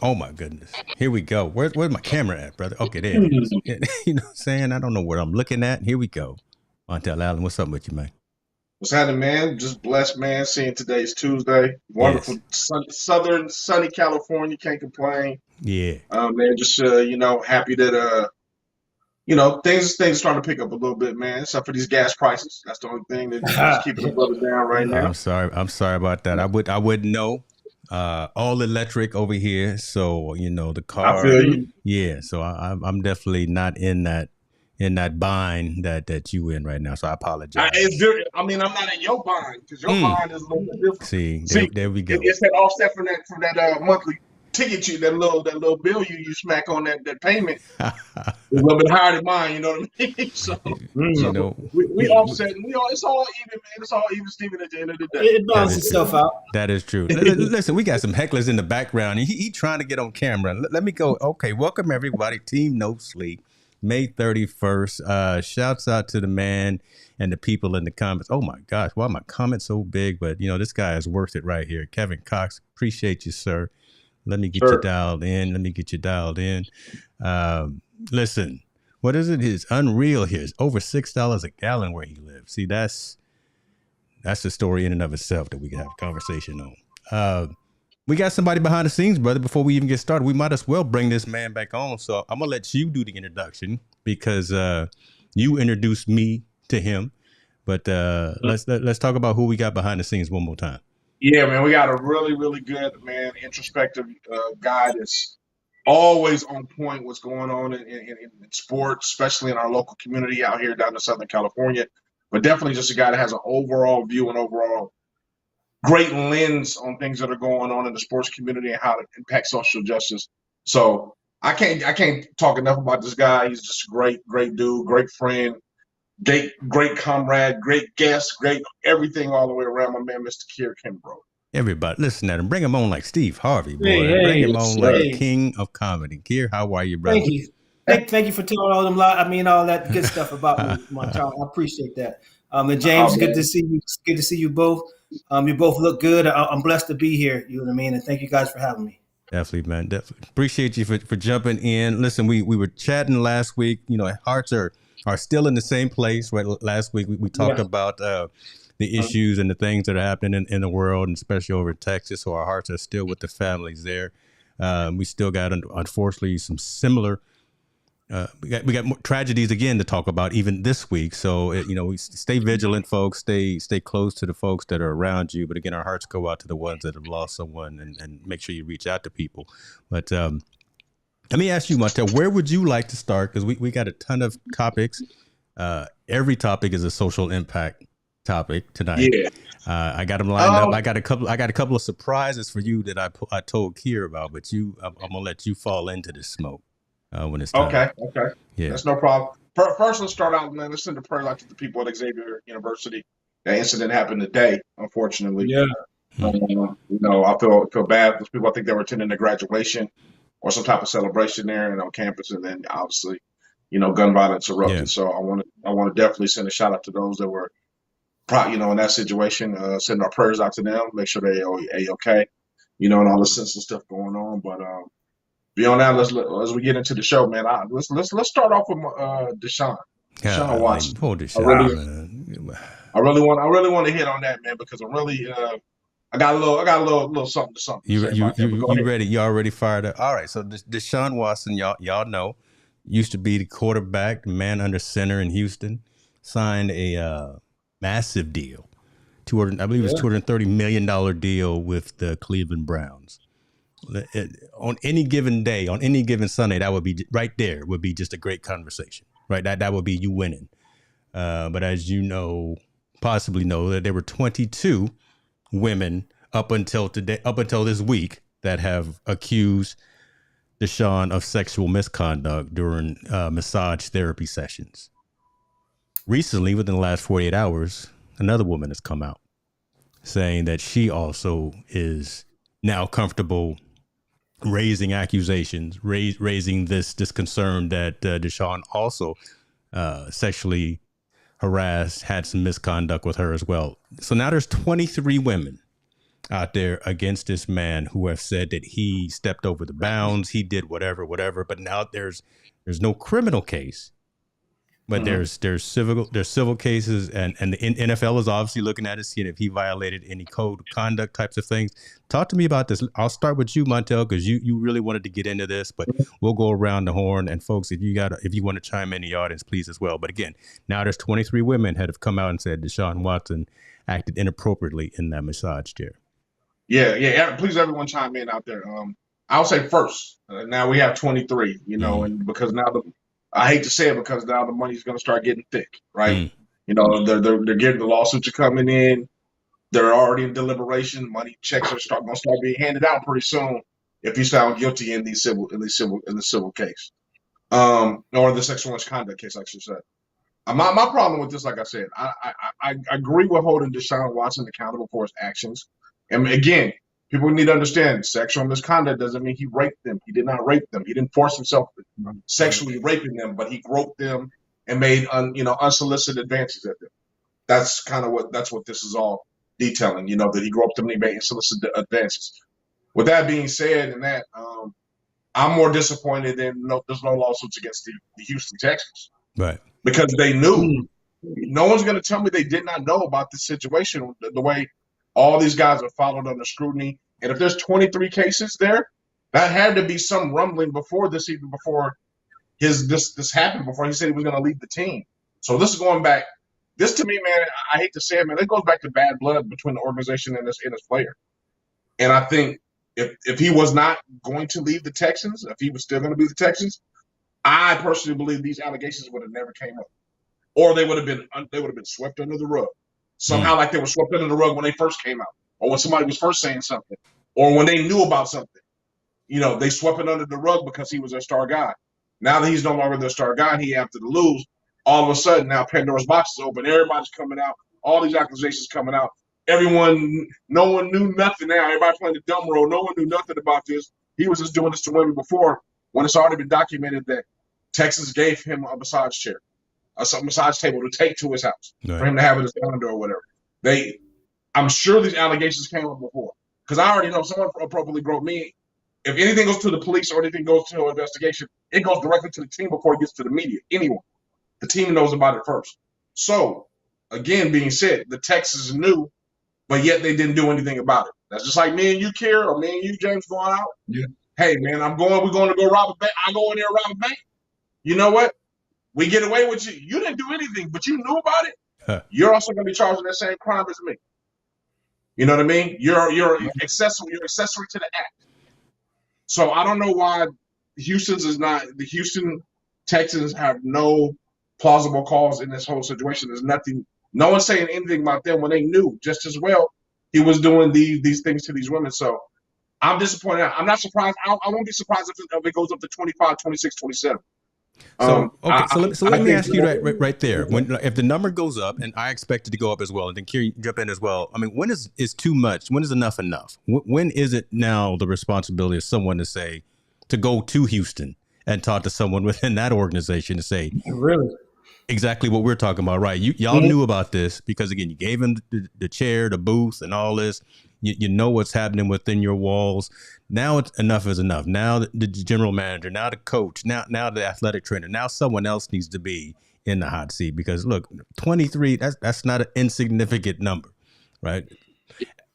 Oh my goodness. Here we go. Where's my camera at, brother? Okay, there it is. You know what I'm saying? I don't know what I'm looking at. Here we go. Montel Allen, what's up with you, man? What's happening, man? Just blessed, man. Seeing today's Tuesday. Wonderful, Yes. southern, sunny California. Can't complain. Yeah. Man, just happy that things starting to pick up a little bit, man. Except for these gas prices. That's the only thing that's keeping the brother down right now. I'm sorry. I'm sorry about that. I wouldn't know. All electric over here, so the I car. feel you. Yeah, so I'm definitely not in that bind that you in right now. So I apologize. I'm not in your bind because your Mm. bind is a little bit different. See, See, there we go. it's that offset from that monthly ticket that little bill you smack on that payment. A little bit higher than mine, you know what I mean? So, you so know, we offset. It's all even, man. It's all even, Steven. At the end of the day, It that balances is true. itself out. That is true. Listen, we got some hecklers in the background. He trying to get on camera. Let me go. Okay, welcome everybody. Team No Sleep, May 31st. Shouts out to the man and the people in the comments. Oh my gosh, why are my comments so big? But this guy is worth it right here. Kevin Cox, appreciate you, sir. Let me get you dialed in. Listen, what is it? It's unreal here. It's over $6 a gallon where he lives. See, that's the story in and of itself that we can have a conversation on. We got somebody behind the scenes, brother. Before we even get started, we might as well bring this man back on. So I'm gonna let you do the introduction because you introduced me to him. But let's talk about who we got behind the scenes one more time. yeah, man, we got a really, really good man, introspective guy that's always on point. What's going on in sports, especially in our local community out here down in Southern California. But definitely just a guy that has an overall view and overall great lens on things that are going on in the sports community and how it impacts social justice. So I can't talk enough about this guy. He's just a great dude, great friend, great comrade, great guest, great everything all the way around. My man, Mr. Kier Kimbrough. Everybody, listen at him. Bring him on like Steve Harvey, boy. Hey, Bring hey, him on like the hey. king of comedy. Kier, how are you, brother? Thank you. Thank you for telling all them all that good stuff about me, Montel. I appreciate that. And James, Oh, good to man. see you. Good to see you both. You both look good. I'm blessed to be here. You know what I mean? And thank you guys for having me. Definitely, man. Definitely appreciate you for jumping in. Listen, we were chatting last week. Hearts are still in the same place. Right, last week we talked Yeah. about the issues and the things that are happening in the world, and especially over in Texas. So our hearts are still with the families there. We still got, unfortunately, some similar. We got more tragedies again to talk about even this week. So we stay vigilant, folks. Stay close to the folks that are around you. But again, our hearts go out to the ones that have lost someone, and make sure you reach out to people. But let me ask you, Montel, where would you like to start? Because we got a ton of topics. Every topic is a social impact topic tonight. Yeah. I got them lined up. I got a couple of surprises for you that I told Kier about, but I'm gonna let you fall into the smoke when it's time. Okay. Yeah. That's no problem. First, let's start out, man. Let's send a prayer out to the people at Xavier University. That incident happened today, unfortunately. Yeah. I feel bad for those people. I think they were attending a graduation or some type of celebration there and on campus, and then obviously, gun violence erupted. Yeah. So I want to definitely send a shout out to those that were, in that situation. Send our prayers out to them. Make sure they are okay. And all the senseless stuff going on, but. Beyond that, as we get into the show, man. Let's start off with Deshaun Watson. Poor I really, man. I really want to hit on that, man, because I got a little something to say about that. But go ahead. ready? You already fired up. All right. So Deshaun Watson, y'all know, used to be the quarterback, the man under center in Houston, signed a massive deal, I believe it was $230 million deal with the Cleveland Browns. On any given day, on any given Sunday, that would be right there. Would be just a great conversation, right? That would be you winning. But as you possibly know, that there were 22 women up until this week that have accused Deshaun of sexual misconduct during massage therapy sessions. Recently, within the last 48 hours, another woman has come out saying that she also is now comfortable raising accusations, raising this concern that Deshaun also sexually harassed, had some misconduct with her as well. So now there's 23 women out there against this man who have said that he stepped over the bounds, he did whatever, but now there's no criminal case, but there's civil cases, and the NFL is obviously looking at it, seeing if he violated any code of conduct types of things. Talk to me about this. I'll start with you, Montel, because you really wanted to get into this, but we'll go around the horn. And folks, if you want to chime in the audience, please as well. But again, now there's 23 women that have come out and said Deshaun Watson acted inappropriately in that massage chair. Yeah. Please, everyone, chime in out there. I'll say first. Now we have 23. And because now I hate to say it, because now the money's going to start getting thick, right? They're getting the lawsuits are coming in. They're already in deliberation. Money checks are going to start being handed out pretty soon if he's found guilty in the civil case, or the sexual misconduct case, I should say. My problem with this, like I said, I agree with holding Deshaun Watson accountable for his actions. And again, people need to understand sexual misconduct doesn't mean he raped them. He did not rape them. He didn't force himself sexually raping them, but he groped them and made unsolicited advances at them. That's what this is all detailing. That he groped them and he made unsolicited advances. With that being said, and that I'm more disappointed than there's no lawsuits against the Houston Texans, right? Because they knew. No one's going to tell me they did not know about this situation. The way all these guys are followed under scrutiny. And if there's 23 cases there, that had to be some rumbling before this, even before this happened, before he said he was going to leave the team. So this is going back. This to me, man, I hate to say it, man, it goes back to bad blood between the organization and his player. And I think if he was not going to leave the Texans, if he was still going to be the Texans, I personally believe these allegations would have never came up, or they would have been swept under the rug. Somehow, like they were swept under the rug when they first came out, or when somebody was first saying something, or when they knew about something. They swept it under the rug because he was their star guy. Now that he's no longer their star guy and he after to lose, all of a sudden now Pandora's box is open. Everybody's coming out. All these accusations coming out. No one knew nothing now. Everybody playing the dumb role. No one knew nothing about this. He was just doing this to women before, when it's already been documented that Texas gave him a massage chair, a massage table to take to his house, right, for him to have in his condo or whatever. I'm sure these allegations came up before, because I already know if someone appropriately groped me, if anything goes to the police or anything goes to an investigation, it goes directly to the team before it gets to the media. Anyone. The team knows about it first. So, again, being said, the Texans knew, but yet they didn't do anything about it. That's just like me and you, Kier, or me and you, James, going out. Yeah. Hey, man, we're going to go rob a bank. I go in there and rob a bank. You know what? We get away with you. You didn't do anything, but you knew about it. Huh. You're also going to be charged with that same crime as me. You know what I mean? You're accessory to the act. So I don't know why the Houston Texans have no plausible cause in this whole situation. There's nothing. No one's saying anything about them when they knew just as well he was doing these things to these women. So I'm disappointed. I'm not surprised. I won't be surprised if it goes up to 25, 26, 27. So let me ask you right there. If the number goes up, and I expect it to go up as well, and then Kier, jump in as well. I mean, when is too much? When is enough? When is it now the responsibility of someone to go to Houston and talk to someone within that organization to say, really, exactly what we're talking about, right? Y'all knew about this because, again, you gave him the chair, the booth, and all this. You know what's happening within your walls. Now it's enough is enough. Now the general manager, now the coach, now the athletic trainer, now someone else needs to be in the hot seat, because look, 23, that's not an insignificant number, right?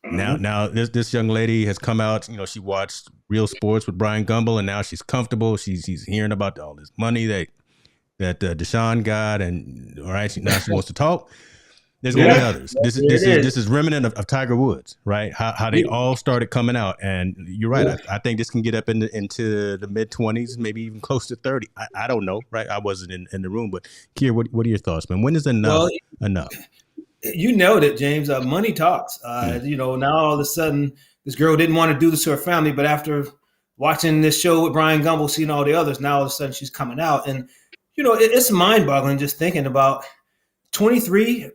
Now this young lady has come out, she watched Real Sports with Brian Gumbel, and now she's comfortable. She's hearing about all this money that Deshaun got, and all right, now she wants to talk. There's going to be others. This is remnant of Tiger Woods, right? How they all started coming out, and you're right. I think this can get up into the mid-20s, maybe even close to 30. I don't know, right? I wasn't in the room, but Kier, what are your thoughts, man? When is enough enough? You know that, James. Money talks. Now all of a sudden, this girl didn't want to do this to her family, but after watching this show with Brian Gumbel, seeing all the others, now all of a sudden she's coming out, and it's mind-boggling just thinking about 23.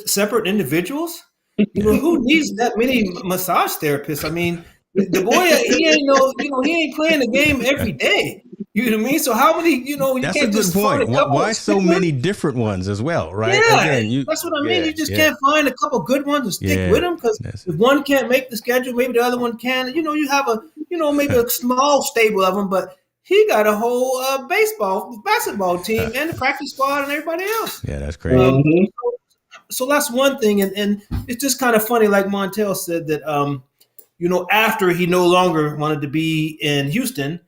Separate individuals. Who needs that many massage therapists? I mean, the boy, he ain't playing the game every day. You know what I mean? So how many, you That's can't a good just find a point. couple. Why so many different ones as well, right? Yeah, Again, that's what I mean. You just can't find a couple good ones and stick with them, because if one can't make the schedule, maybe the other one can. You have maybe a small stable of them, but he got a whole basketball team and the practice squad and everybody else. Yeah, that's crazy. So that's one thing, and it's just kind of funny, like Montel said, that after he no longer wanted to be in Houston,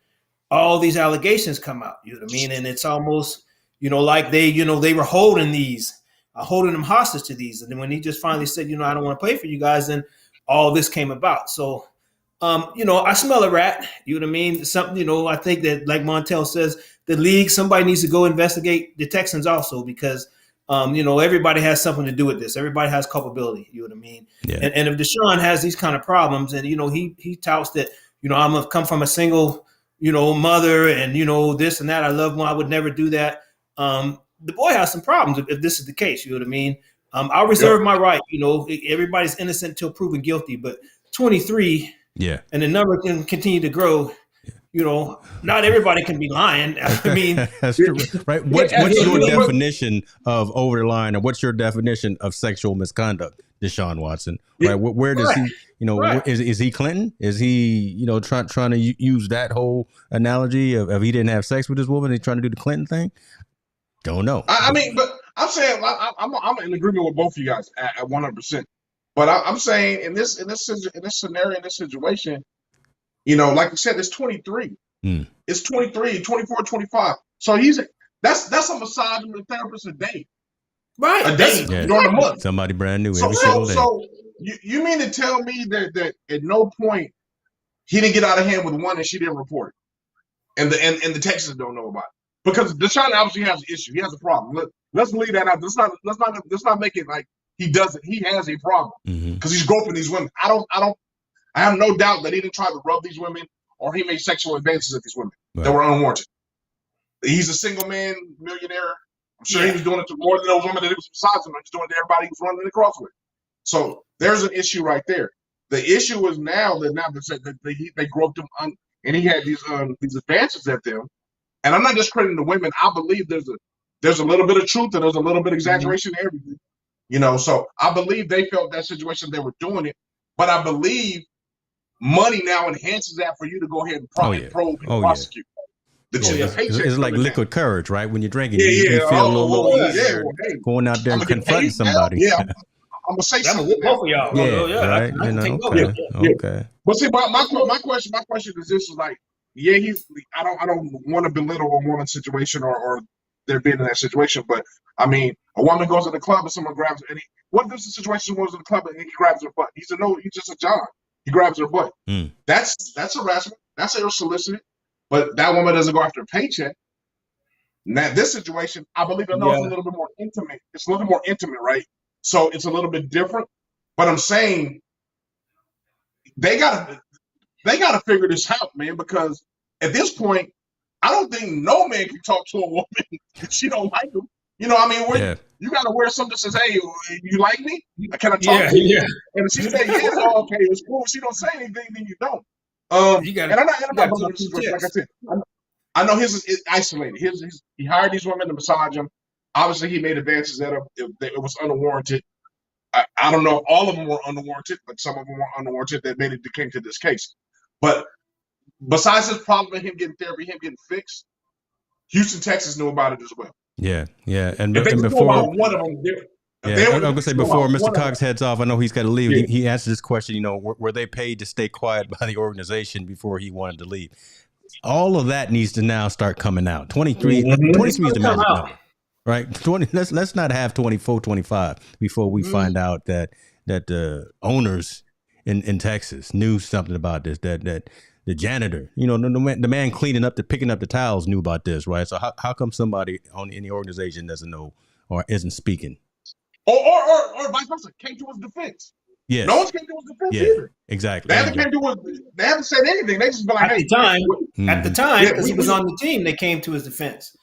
all these allegations come out. You know what I mean? And it's almost like they were holding them hostage to these. And then when he just finally said, I don't want to play for you guys, then all this came about. So I smell a rat. You know what I mean? Something, I think that, like Montel says, the league, somebody needs to go investigate the Texans also, because everybody has something to do with this. Everybody has culpability. You know what I mean? Yeah. And if Deshaun has these kind of problems, and he touts that I'm gonna come from a single mother, and this and that, I love one, I would never do that. The boy has some problems if this is the case. You know what I mean? I'll reserve my right. Everybody's innocent until proven guilty, but 23. Yeah. And the number can continue to grow. Not everybody can be lying. I mean, that's true, right? What's your definition of over the line, or what's your definition of sexual misconduct, Deshaun Watson? Right? Where does he? Is he Clinton? Is he trying to use that whole analogy of he didn't have sex with his woman? He's trying to do the Clinton thing. Don't know. I mean, but I'm saying I'm in agreement with both of you guys at 100%. But I'm saying in this scenario, in this situation, like you said, it's 23. It's 23, 24, 25. So that's a massage therapist a day. Right. A day during the month. Somebody brand new every single day. So you mean to tell me that at no point he didn't get out of hand with one and she didn't report it? And the Texans don't know about it. Because Deshaun obviously has an issue. He has a problem. Let's leave that out. Let's not make it like he doesn't. He has a problem because he's groping these women. I have no doubt that he didn't try to rub these women or he made sexual advances at these women that were unwarranted. He's a single man millionaire. I'm sure he was doing it to more than those women that he was besides him. He's doing it to everybody he was running across with. So there's an issue right there. The issue is now that they groped him and he had these advances at them. And I'm not discrediting the women. I believe there's a little bit of truth and there's a little bit of exaggeration in everything. So I believe they felt that situation, they were doing it. But I believe money now enhances that for you to go ahead and probe and prosecute. It's like liquid courage, right? When you're drinking, you feel a little easier going out there and confronting somebody. Yeah, I'm gonna say something. I'm gonna both of y'all. Yeah, right. Okay. But see, my question is this: is like, I don't want to belittle a woman's situation or they're being in that situation, but I mean, a woman goes to the club and someone grabs her. And what if this situation goes to the club and he grabs her butt? He's just a John. He grabs her butt. That's harassment. That's unsolicited. But that woman doesn't go after a paycheck. Now, this situation, I believe it's a little bit more intimate. It's a little bit more intimate, right? So it's a little bit different. But I'm saying they gotta figure this out, man, because at this point, I don't think no man can talk to a woman if she don't like him. You got to wear something that says, "Hey, you like me? Can I talk to you?" Yeah. And if she say, "Yeah, okay, it's cool." If she don't say anything, then you don't. I'm not like I said, I know his is isolated. He hired these women to massage him. Obviously, he made advances at them. It was unwarranted. I don't know if all of them were unwarranted, but some of them were unwarranted that came to this case. But besides his problem with him getting therapy, him getting fixed, Houston, Texas knew about it as well. Yeah. And if they before one of them, I'm gonna say before Mr. Cox heads off, I know he's got to leave. He answered this question. Were they paid to stay quiet by the organization before he wanted to leave? All of that needs to now start coming out. 23 is the magic number, right? 20. Let's not have 24, 25 before we find out that the owners in Texas knew something about this. That the janitor, the man picking up the towels knew about this, right? So how come somebody in the organization doesn't know or isn't speaking? Or vice versa, came to his defense. Yes. No one's came to his defense either. Exactly. They haven't said anything. They just been like, at the time, because he was on the team, they came to his defense.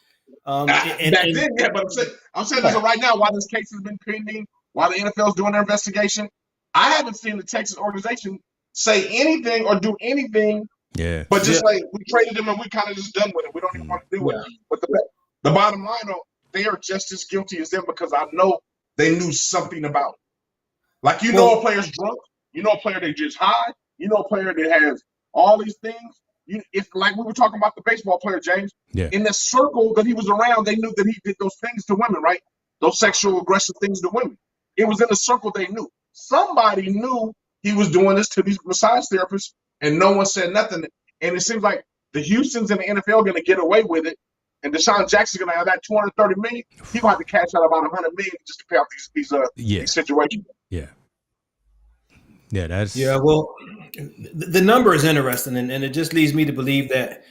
But I'm saying this right now, while this case has been pending, while the NFL is doing their investigation, I haven't seen the Texas organization say anything or do anything Yeah. But just like we traded him and we kind of just done with it. We don't even want to do it. But the bottom line, though, they are just as guilty as them because I know they knew something about it. Like, a player's drunk. You know a player that just high. You know a player that has all these things. It's like we were talking about the baseball player, James. Yeah. In the circle that he was around, they knew that he did those things to women, right? Those sexual aggressive things to women. It was in the circle they knew. Somebody knew he was doing this to these massage therapists, and no one said nothing. And it seems like the Houstons and the NFL are going to get away with it, and Deshaun Jackson's going to have that $230 million. He's going to have to cash out about $100 million just to pay off these situations. Yeah. Yeah, that's Well, the number is interesting, and it just leads me to believe that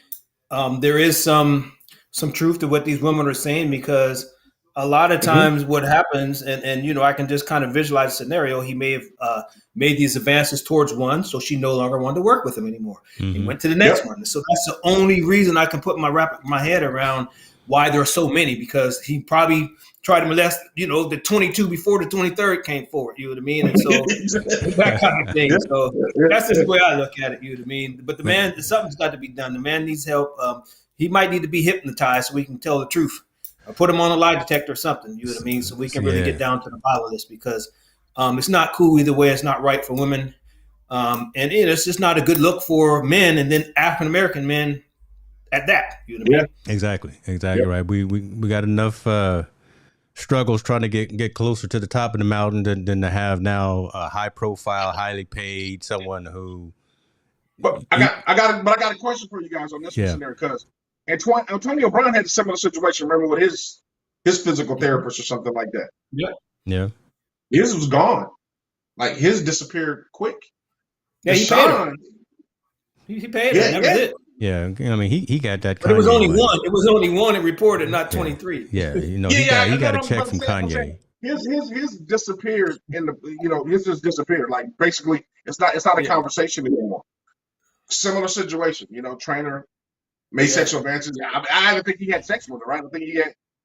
there is some truth to what these women are saying, because a lot of times what happens, and I can just kind of visualize the scenario. He may have made these advances towards one, so she no longer wanted to work with him anymore. He went to the next one. So that's the only reason I can put my head around why there are so many, because he probably tried to molest, the 22 before the 23rd came forward, you know what I mean? And so that kind of thing. So that's just the way I look at it, you know what I mean? But the man, something's got to be done. The man needs help. He might need to be hypnotized so we can tell the truth. Or put him on a lie detector or something, you know what I mean? So we can really get down to the bottom of this, because it's not cool either way. It's not right for women. And it's just not a good look for men, and then African-American men at that, you know what I mean? Exactly right. We got enough struggles trying to get closer to the top of the mountain than to have now a high profile, highly paid someone who. But I got a question for you guys on this one, because Antonio Brown had a similar situation. Remember, with his physical therapist or something like that. Yeah. His was gone. Like, his disappeared quick. Yeah, he paid him. He paid him. That was it. Yeah, I mean, he got that. But it was only one. It was only one that reported, not 23. Yeah, he got a check from Kanye. His disappeared in the. His just disappeared. Like, basically, it's not a conversation anymore. Similar situation. Trainer made sexual advances. I don't think he had sex with her, right? I think he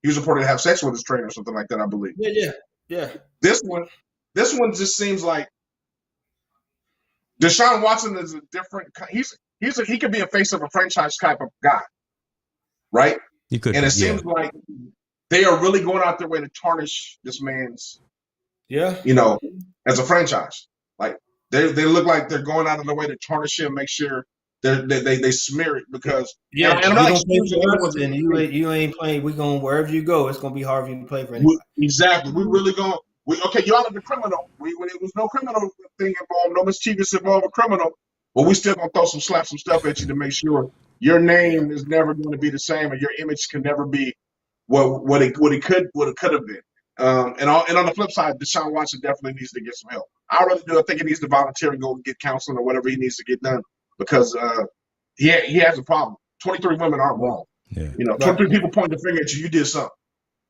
was reported to have sex with his trainer or something like that, I believe. Yeah. This one just seems like Deshaun Watson is a different. He could be a face of a franchise type of guy, right? He could, and it seems like they are really going out their way to tarnish this man's, as a franchise. Like, they look like they're going out of their way to tarnish him, make sure they smear it, because and I'm not excusing you ain't playing. We're going wherever you go. It's going to be hard for you to play for anybody. Exactly. We really going. You out of the criminal. When it was no criminal thing involved, no mischievous involved a criminal, but we still gonna slap some stuff at you to make sure your name is never going to be the same, or your image can never be what it could have been. And on the flip side, Deshaun Watson definitely needs to get some help. I really do. I think he needs to volunteer and go and get counseling or whatever he needs to get done, because he has a problem. 23 women aren't wrong. 23 people point the finger at you. You did something.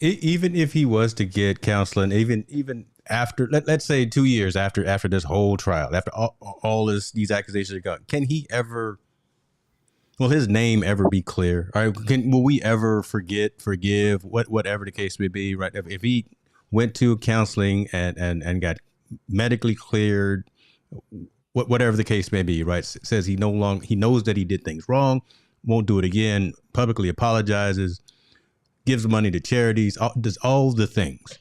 Even if he was to get counseling, even after, let's say 2 years after this whole trial, after all these accusations are gone, can he ever? Will his name ever be clear? All right, will we ever forgive, whatever the case may be? Right, if he went to counseling and got medically cleared, whatever the case may be, right? Says he knows that he did things wrong, won't do it again, publicly apologizes, gives money to charities, does all the things.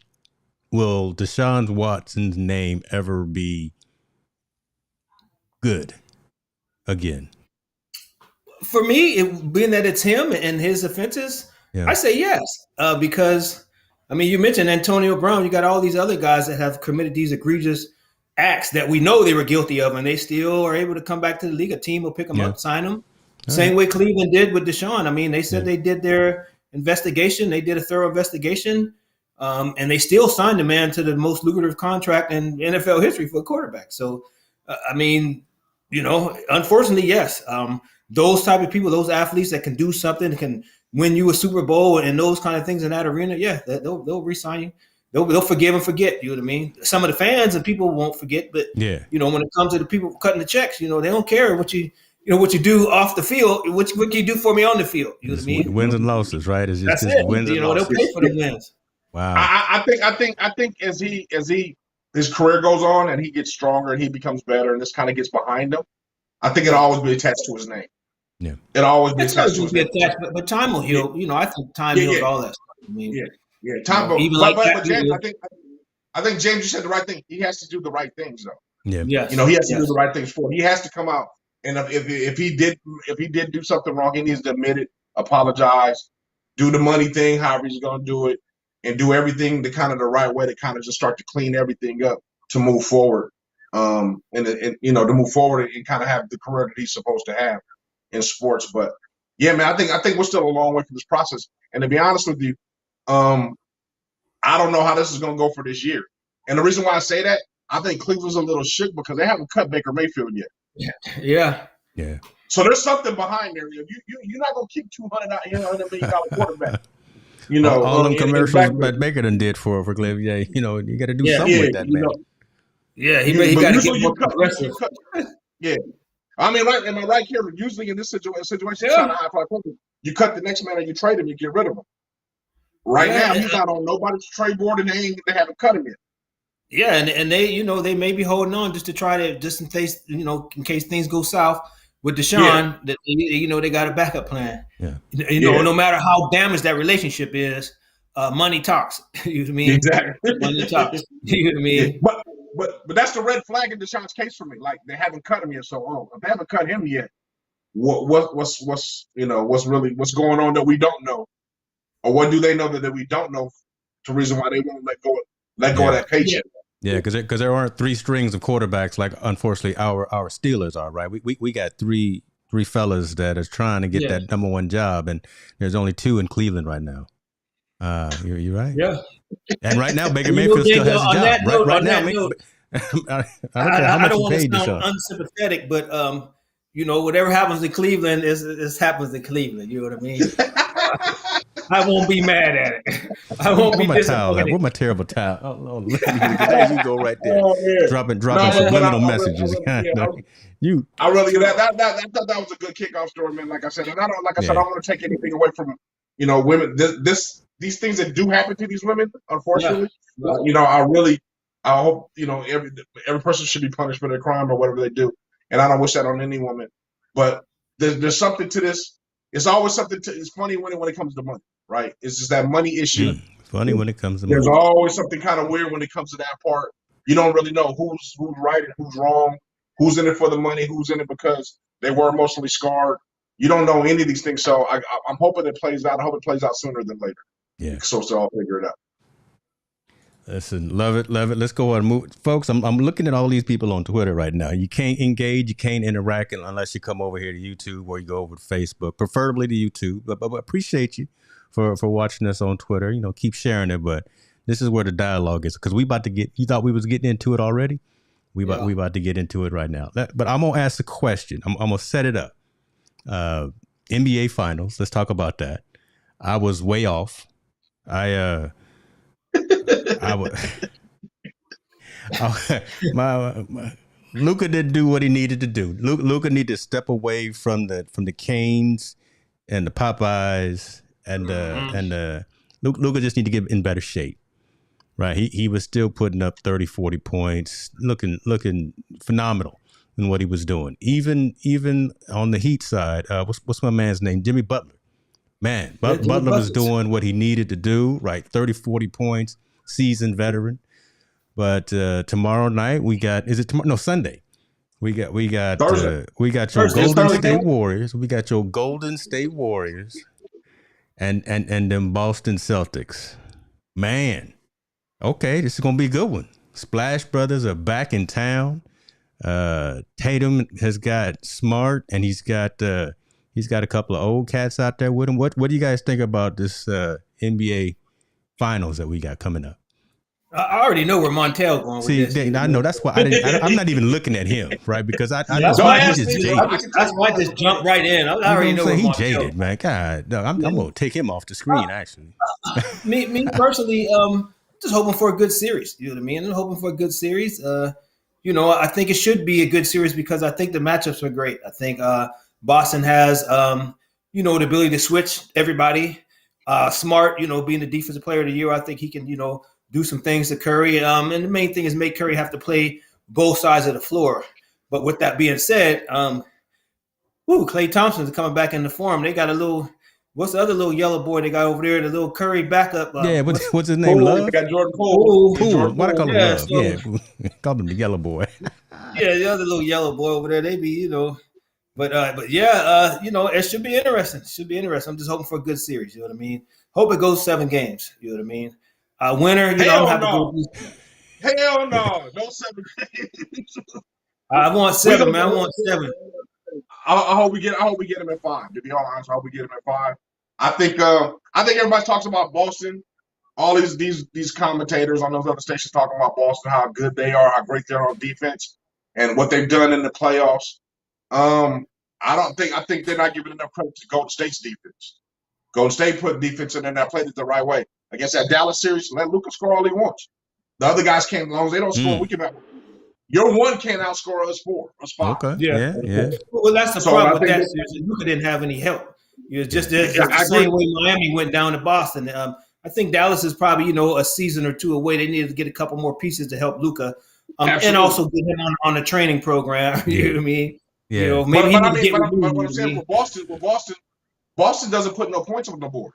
Will Deshaun Watson's name ever be good again? For me, being that it's him and his offenses, I say yes, because you mentioned Antonio Brown. You got all these other guys that have committed these egregious acts that we know they were guilty of, and they still are able to come back to the league. A team will pick them up, sign them. Same way Cleveland did with Deshaun. They said they did their investigation. They did a thorough investigation, and they still signed the man to the most lucrative contract in NFL history for a quarterback. So, unfortunately, yes. Those type of people, those athletes that can do something, that can win you a Super Bowl and those kind of things in that arena, they'll re-sign you. They'll forgive and forget. You know what I mean? Some of the fans and people won't forget, but when it comes to the people cutting the checks, they don't care what you do off the field. What you do for me on the field? You know what I mean? Wins and losses, right? It's just That's it. Wins and losses. They'll pay for the wins. Wow. I think as his career goes on and he gets stronger and he becomes better and this kind of gets behind him, I think it'll always be attached to his name. Yeah. It'll always be That's attached to always his gonna be attached, but time will heal. Yeah. You know, I think time Yeah, heals yeah. all that stuff. I mean, Yeah. Time, even but like James, I think James, you said the right thing. He has to do the right things, though. Yeah. yes, He has to do the right things for it. He has to come out, and if he did do something wrong, he needs to admit it, apologize, do the money thing, however he's going to do it, and do everything the kind of the right way to kind of just start to clean everything up to move forward, and to move forward and kind of have the career that he's supposed to have in sports. But yeah, man, I think we're still a long way from this process. And to be honest with you, I don't know how this is going to go for this year. And the reason why I say that, I think Cleveland's a little shook because they haven't cut Baker Mayfield yet. Yeah. So there's something behind there. You're not going to keep $200 million quarterback. All them commercials that Baker done did for Cleveland. Yeah, you got to do something with that, man. He got to get more aggressive. Yeah. I mean, right? Am I right here? Usually in this situation, trying to high fly poker, you cut the next man and you trade him, you get rid of him. Right now, he's not on nobody's trade board, and they haven't cut him yet. Yeah, and they may be holding on just to try to in case in case things go south with Deshaun. That they got a backup plan. Yeah, no matter how damaged that relationship is, money talks. You know what I mean? Exactly. Money talks. You know what I mean? Yeah. But that's the red flag in Deshaun's case for me. Like they haven't cut him yet, so if they haven't cut him yet, what's going on that we don't know? Or what do they know that we don't know? The reason why they won't let go of that paycheck. Yeah, because there aren't three strings of quarterbacks like unfortunately our Steelers are, right? We got three fellas that are trying to get that number one job, and there's only two in Cleveland right now. You're right. Yeah. And right now Baker Mayfield still has a job. Right now, I don't want to sound unsympathetic, but whatever happens in Cleveland is happens in Cleveland. You know what I mean? I won't be mad at it. I won't be disappointed. Where's my terrible towel? Oh, there you go, right there. Dropping subliminal messages. I thought that was a good kickoff story, man. Like I said, and I don't want to take anything away from women. These things that do happen to these women, unfortunately. I hope every person should be punished for their crime or whatever they do, and I don't wish that on any woman. But there's something to this. It's always something. It's funny when it comes to money, right? It's just that money issue. Funny when it comes to money. There's always something kind of weird when it comes to that part. You don't really know who's right and who's wrong, who's in it for the money, who's in it because they were emotionally scarred. You don't know any of these things. So I'm hoping it plays out. I hope it plays out sooner than later. Yeah. So I'll figure it out. Listen, love it. Let's go on, move, folks. I'm looking at all these people on Twitter right now. You can't engage, you can't interact unless you come over here to YouTube or you go over to Facebook, preferably to YouTube. But appreciate you for watching us on Twitter. Keep sharing it. But this is where the dialogue is because we about to get. You thought we was getting into it already? We about to get into it right now. But I'm gonna ask a question. I'm gonna set it up. NBA Finals. Let's talk about that. I was way off. Luka didn't do what he needed to do. Luka needed to step away from the Canes and the Popeyes and Luka just need to get in better shape. Right. He was still putting up 30, 40 points, looking phenomenal in what he was doing. Even on the Heat side, what's my man's name? Jimmy Butler. Man, Butler was doing what he needed to do, right? 30, 40 points, seasoned veteran. But tomorrow night we got, is it tomorrow? No, Sunday. We got your Golden State Warriors. We got your Golden State Warriors and them Boston Celtics. Man, okay, this is gonna be a good one. Splash Brothers are back in town. Tatum has got Smart, and he's got a couple of old cats out there with him. What do you guys think about this NBA Finals that we got coming up? I already know where Montel going with this. See, I know that's why I'm not even looking at him, right? Because I know he just jaded. That's why I just jumped right in. I already know where he Montel jaded, man. God, no, I'm gonna take him off the screen. Actually, me personally, just hoping for a good series. You know what I mean? I'm hoping for a good series. I think it should be a good series because I think the matchups are great. I think Boston has, the ability to switch everybody. Smart, being the defensive player of the year, I think he can, do some things to Curry. And the main thing is make Curry have to play both sides of the floor. But with that being said, Klay Thompson's coming back in the form. They got a little. What's the other little yellow boy they got over there? The little Curry backup. What's his name? Love. They got Jordan Poole. Poole. Why do I call him Love? So, yeah, call him the yellow boy. Yeah, the other little yellow boy over there. They be, but yeah, it should be interesting. It should be interesting. I'm just hoping for a good series. You know what I mean? Hope it goes 7 games. You know what I mean? Winner, I'm gonna have to go. Hell no, no 7 games. I want 7, man. I want 7. I hope we get him at 5. To be honest, I hope we get him at 5. I think everybody talks about Boston. All these commentators on those other stations talking about Boston, how good they are, how great they are on defense, and what they've done in the playoffs. I think they're not giving enough credit to Golden State's defense. Golden State put defense in there and played it the right way. Against that Dallas series, let Luka score all he wants. The other guys can't, as long as they don't score, we can have. Your 1 can't outscore us 4, us 5. Okay. Yeah. Well, that's the problem with that series. Luka didn't have any help. It was just the same way Miami went down to Boston. I think Dallas is probably, a season or 2 away. They needed to get a couple more pieces to help Luka, and also get him on a training program. You know what I mean? Yeah. Maybe but what I'm saying with Boston doesn't put no points on the board.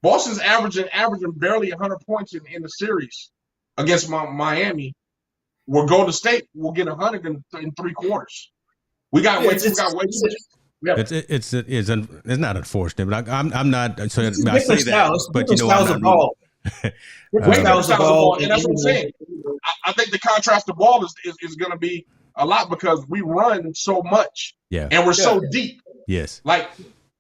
Boston's averaging barely 100 points in the series against Miami. Where Golden State will get 100 in 3 quarters. We got way too much. Yeah. It's not unfortunate, but I'm not. So I say that, styles, but I'm not. Styles of ball, and that's what I'm saying. I think the contrast of ball is going to be a lot because we run so much, and we're so deep. Yes, like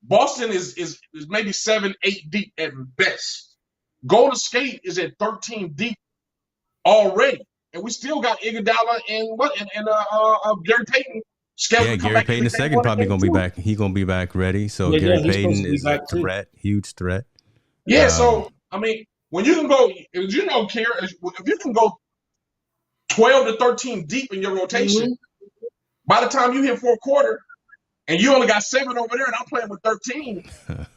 Boston is maybe 7, 8 deep at best. Golden State is at 13 deep already. And we still got Iguodala and Gary Payton scheduled to come Gary back. Payton II probably going to be back. He's going to be back ready. So Gary Payton is a threat, huge threat. Yeah, so, I mean, when you can go, Kier, if you can go 12 to 13 deep in your rotation, by the time you hit 4th quarter and you only got 7 over there and I'm playing with 13,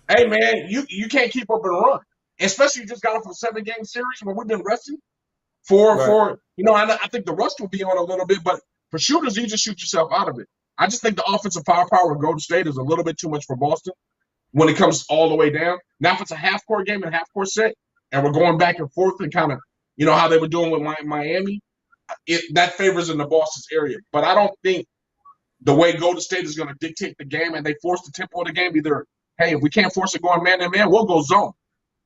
hey, man, you can't keep up and run. Especially you just got off a 7-game series where we've been resting. I think the rust will be on a little bit, but for shooters, you just shoot yourself out of it. I just think the offensive firepower of Golden State is a little bit too much for Boston when it comes all the way down. Now, if it's a half-court game and a half-court set, and we're going back and forth and kind of, how they were doing with Miami, that favors in the Boston's area. But I don't think the way Golden State is going to dictate the game and they force the tempo of the game, either, hey, if we can't force it going man-to-man, we'll go zone.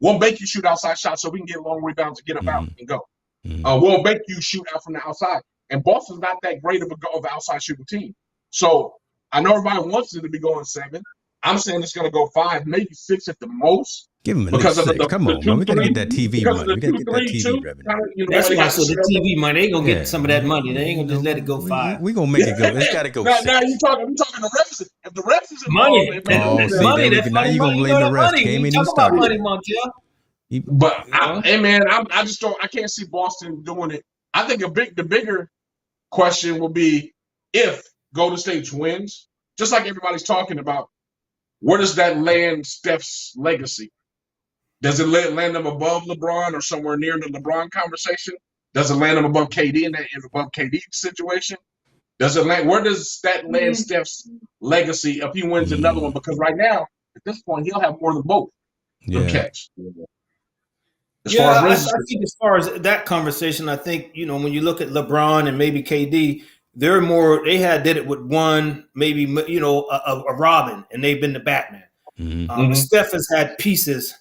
We'll make you shoot outside shots so we can get long rebounds and get them out and go. We'll make you shoot out from the outside. And Boston's not that great of an outside shooting team. So I know everybody wants it to be going 7. I'm saying it's going to go 5, maybe 6 at the most. Give him a 6. Come on, man. We got to get that TV money. We got to get that TV revenue. That's why I said the TV money. They going to get some of that money. They ain't going to just let it go 5. We going to make it go. It's got to go 6. Now you talking the refs. If the refs is money. Now you going to blame the refs. Game ain't even started. Money, Montel. But I just don't. I can't see Boston doing it. I think the bigger question will be if Golden State wins, just like everybody's talking about. Where does that land Steph's legacy? Does it land them above LeBron or somewhere near the LeBron conversation? Does it land them above KD in above KD situation? Does it land? Where does that land Steph's legacy if he wins another one? Because right now, at this point, he'll have more than both. Catch. I think as far as that conversation, I think, when you look at LeBron and maybe KD, they did it with one, maybe, a Robin, and they've been the Batman. Steph has had pieces,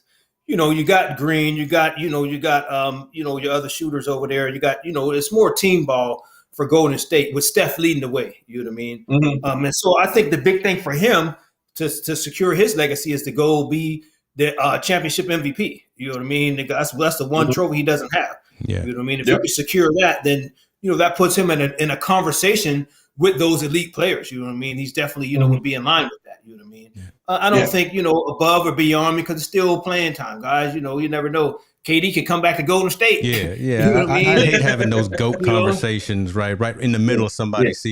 you got Green, you got your other shooters over there. You got, it's more team ball for Golden State with Steph leading the way. You know what I mean? And so I think the big thing for him to secure his legacy is to go be the championship MVP. You know what I mean? That's the one trophy he doesn't have. Yeah. You know what I mean? If you can secure that, then that puts him in a conversation with those elite players. You know what I mean? He's definitely would be in line with that. You know what I mean? I don't think above or beyond because it's still playing time, guys. You never know. KD could come back to Golden State. Yeah. You know I hate having those GOAT conversations right in the middle of somebody's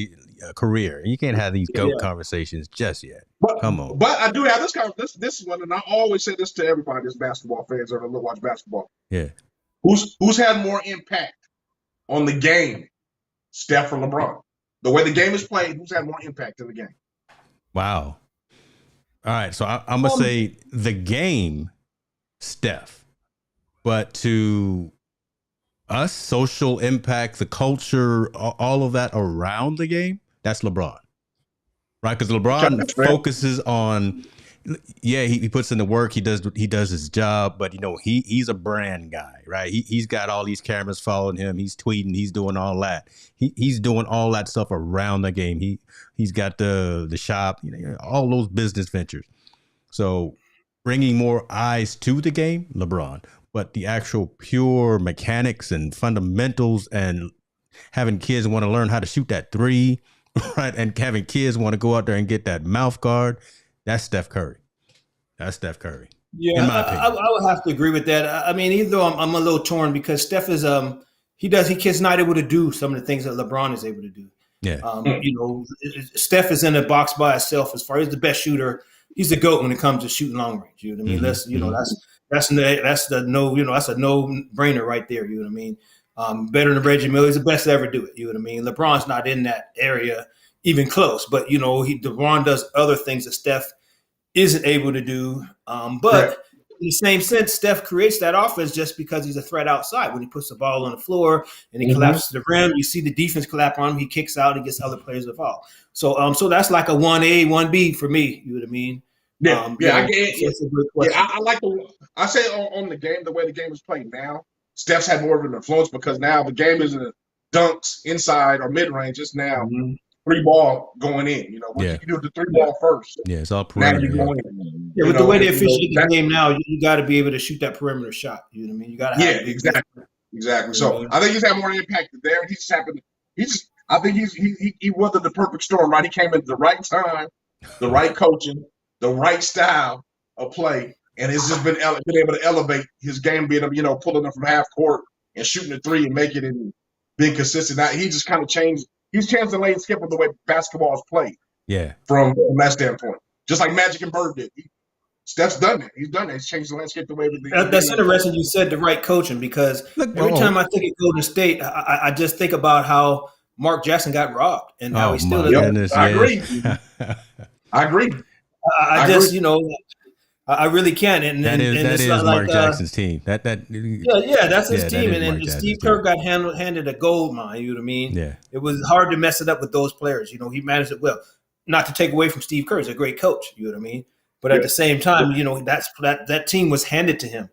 career. You can't have these GOAT conversations just yet. Come on. But I do have this one, and I always say this to everybody that's basketball fans that watch basketball. Yeah. Who's had more impact on the game, Steph or LeBron? The way the game is played, who's had more impact in the game? Wow. All right. So I'm going to say the game, Steph. But to us, social impact, the culture, all of that around the game, that's LeBron. Right? Because LeBron focuses on, he puts in the work, he does his job, but he's a brand guy, right? He's got all these cameras following him, he's tweeting, he's doing all that. He's doing all that stuff around the game. He's got the shop, all those business ventures. So bringing more eyes to the game, LeBron, but the actual pure mechanics and fundamentals and having kids want to learn how to shoot that three, right? And having kids want to go out there and get that mouth guard. That's Steph Curry. Yeah, I would have to agree with that. I mean, even though I'm a little torn because Steph is he's not able to do some of the things that LeBron is able to do. Yeah. Steph is in a box by itself as far as the best shooter. He's the GOAT when it comes to shooting long range. You know what I mean? That's a no-brainer right there. You know what I mean? Better than Reggie Miller. He's the best to ever do it. You know what I mean? LeBron's not in that area even close, but LeBron does other things that Steph isn't able to do. But in the same sense, Steph creates that offense just because he's a threat outside. When he puts the ball on the floor and he collapses to the rim, you see the defense clap on him. He kicks out and gets other players to foul. So that's like a 1A, 1B for me. You know what I mean? I like I say on the game, the way the game is played now, Steph's had more of an influence because now the game isn't dunks inside or mid range. It's now three ball going in. You do the three ball first. Yeah, it's all perimeter. Now you go in. With the way they officiate the game now, you got to be able to shoot that perimeter shot. You know what I mean? You got to. Exactly. So I think he's had more impact there. I think he weathered the perfect storm. Right, he came at the right time, the right coaching, the right style of play, and it's just been able to elevate his game, being pulling them from half court and shooting a three and making it and being consistent. Now, he just kind of changed. He's changed the landscape of the way basketball is played. Yeah, from that standpoint, just like Magic and Bird did. Steph's done that. He's done that. He's changed the landscape the way everything. That's interesting. You said the right coaching because every time I think of Golden State, I just think about how Mark Jackson got robbed and how he still doesn't. I agree. I agree. I really can. And that is Mark Jackson's team. That's his team. And Steve Kerr got handed a gold mine. You know what I mean? Yeah. It was hard to mess it up with those players. He managed it well. Not to take away from Steve Kerr, he's a great coach. You know what I mean? But at the same time, that team was handed to him.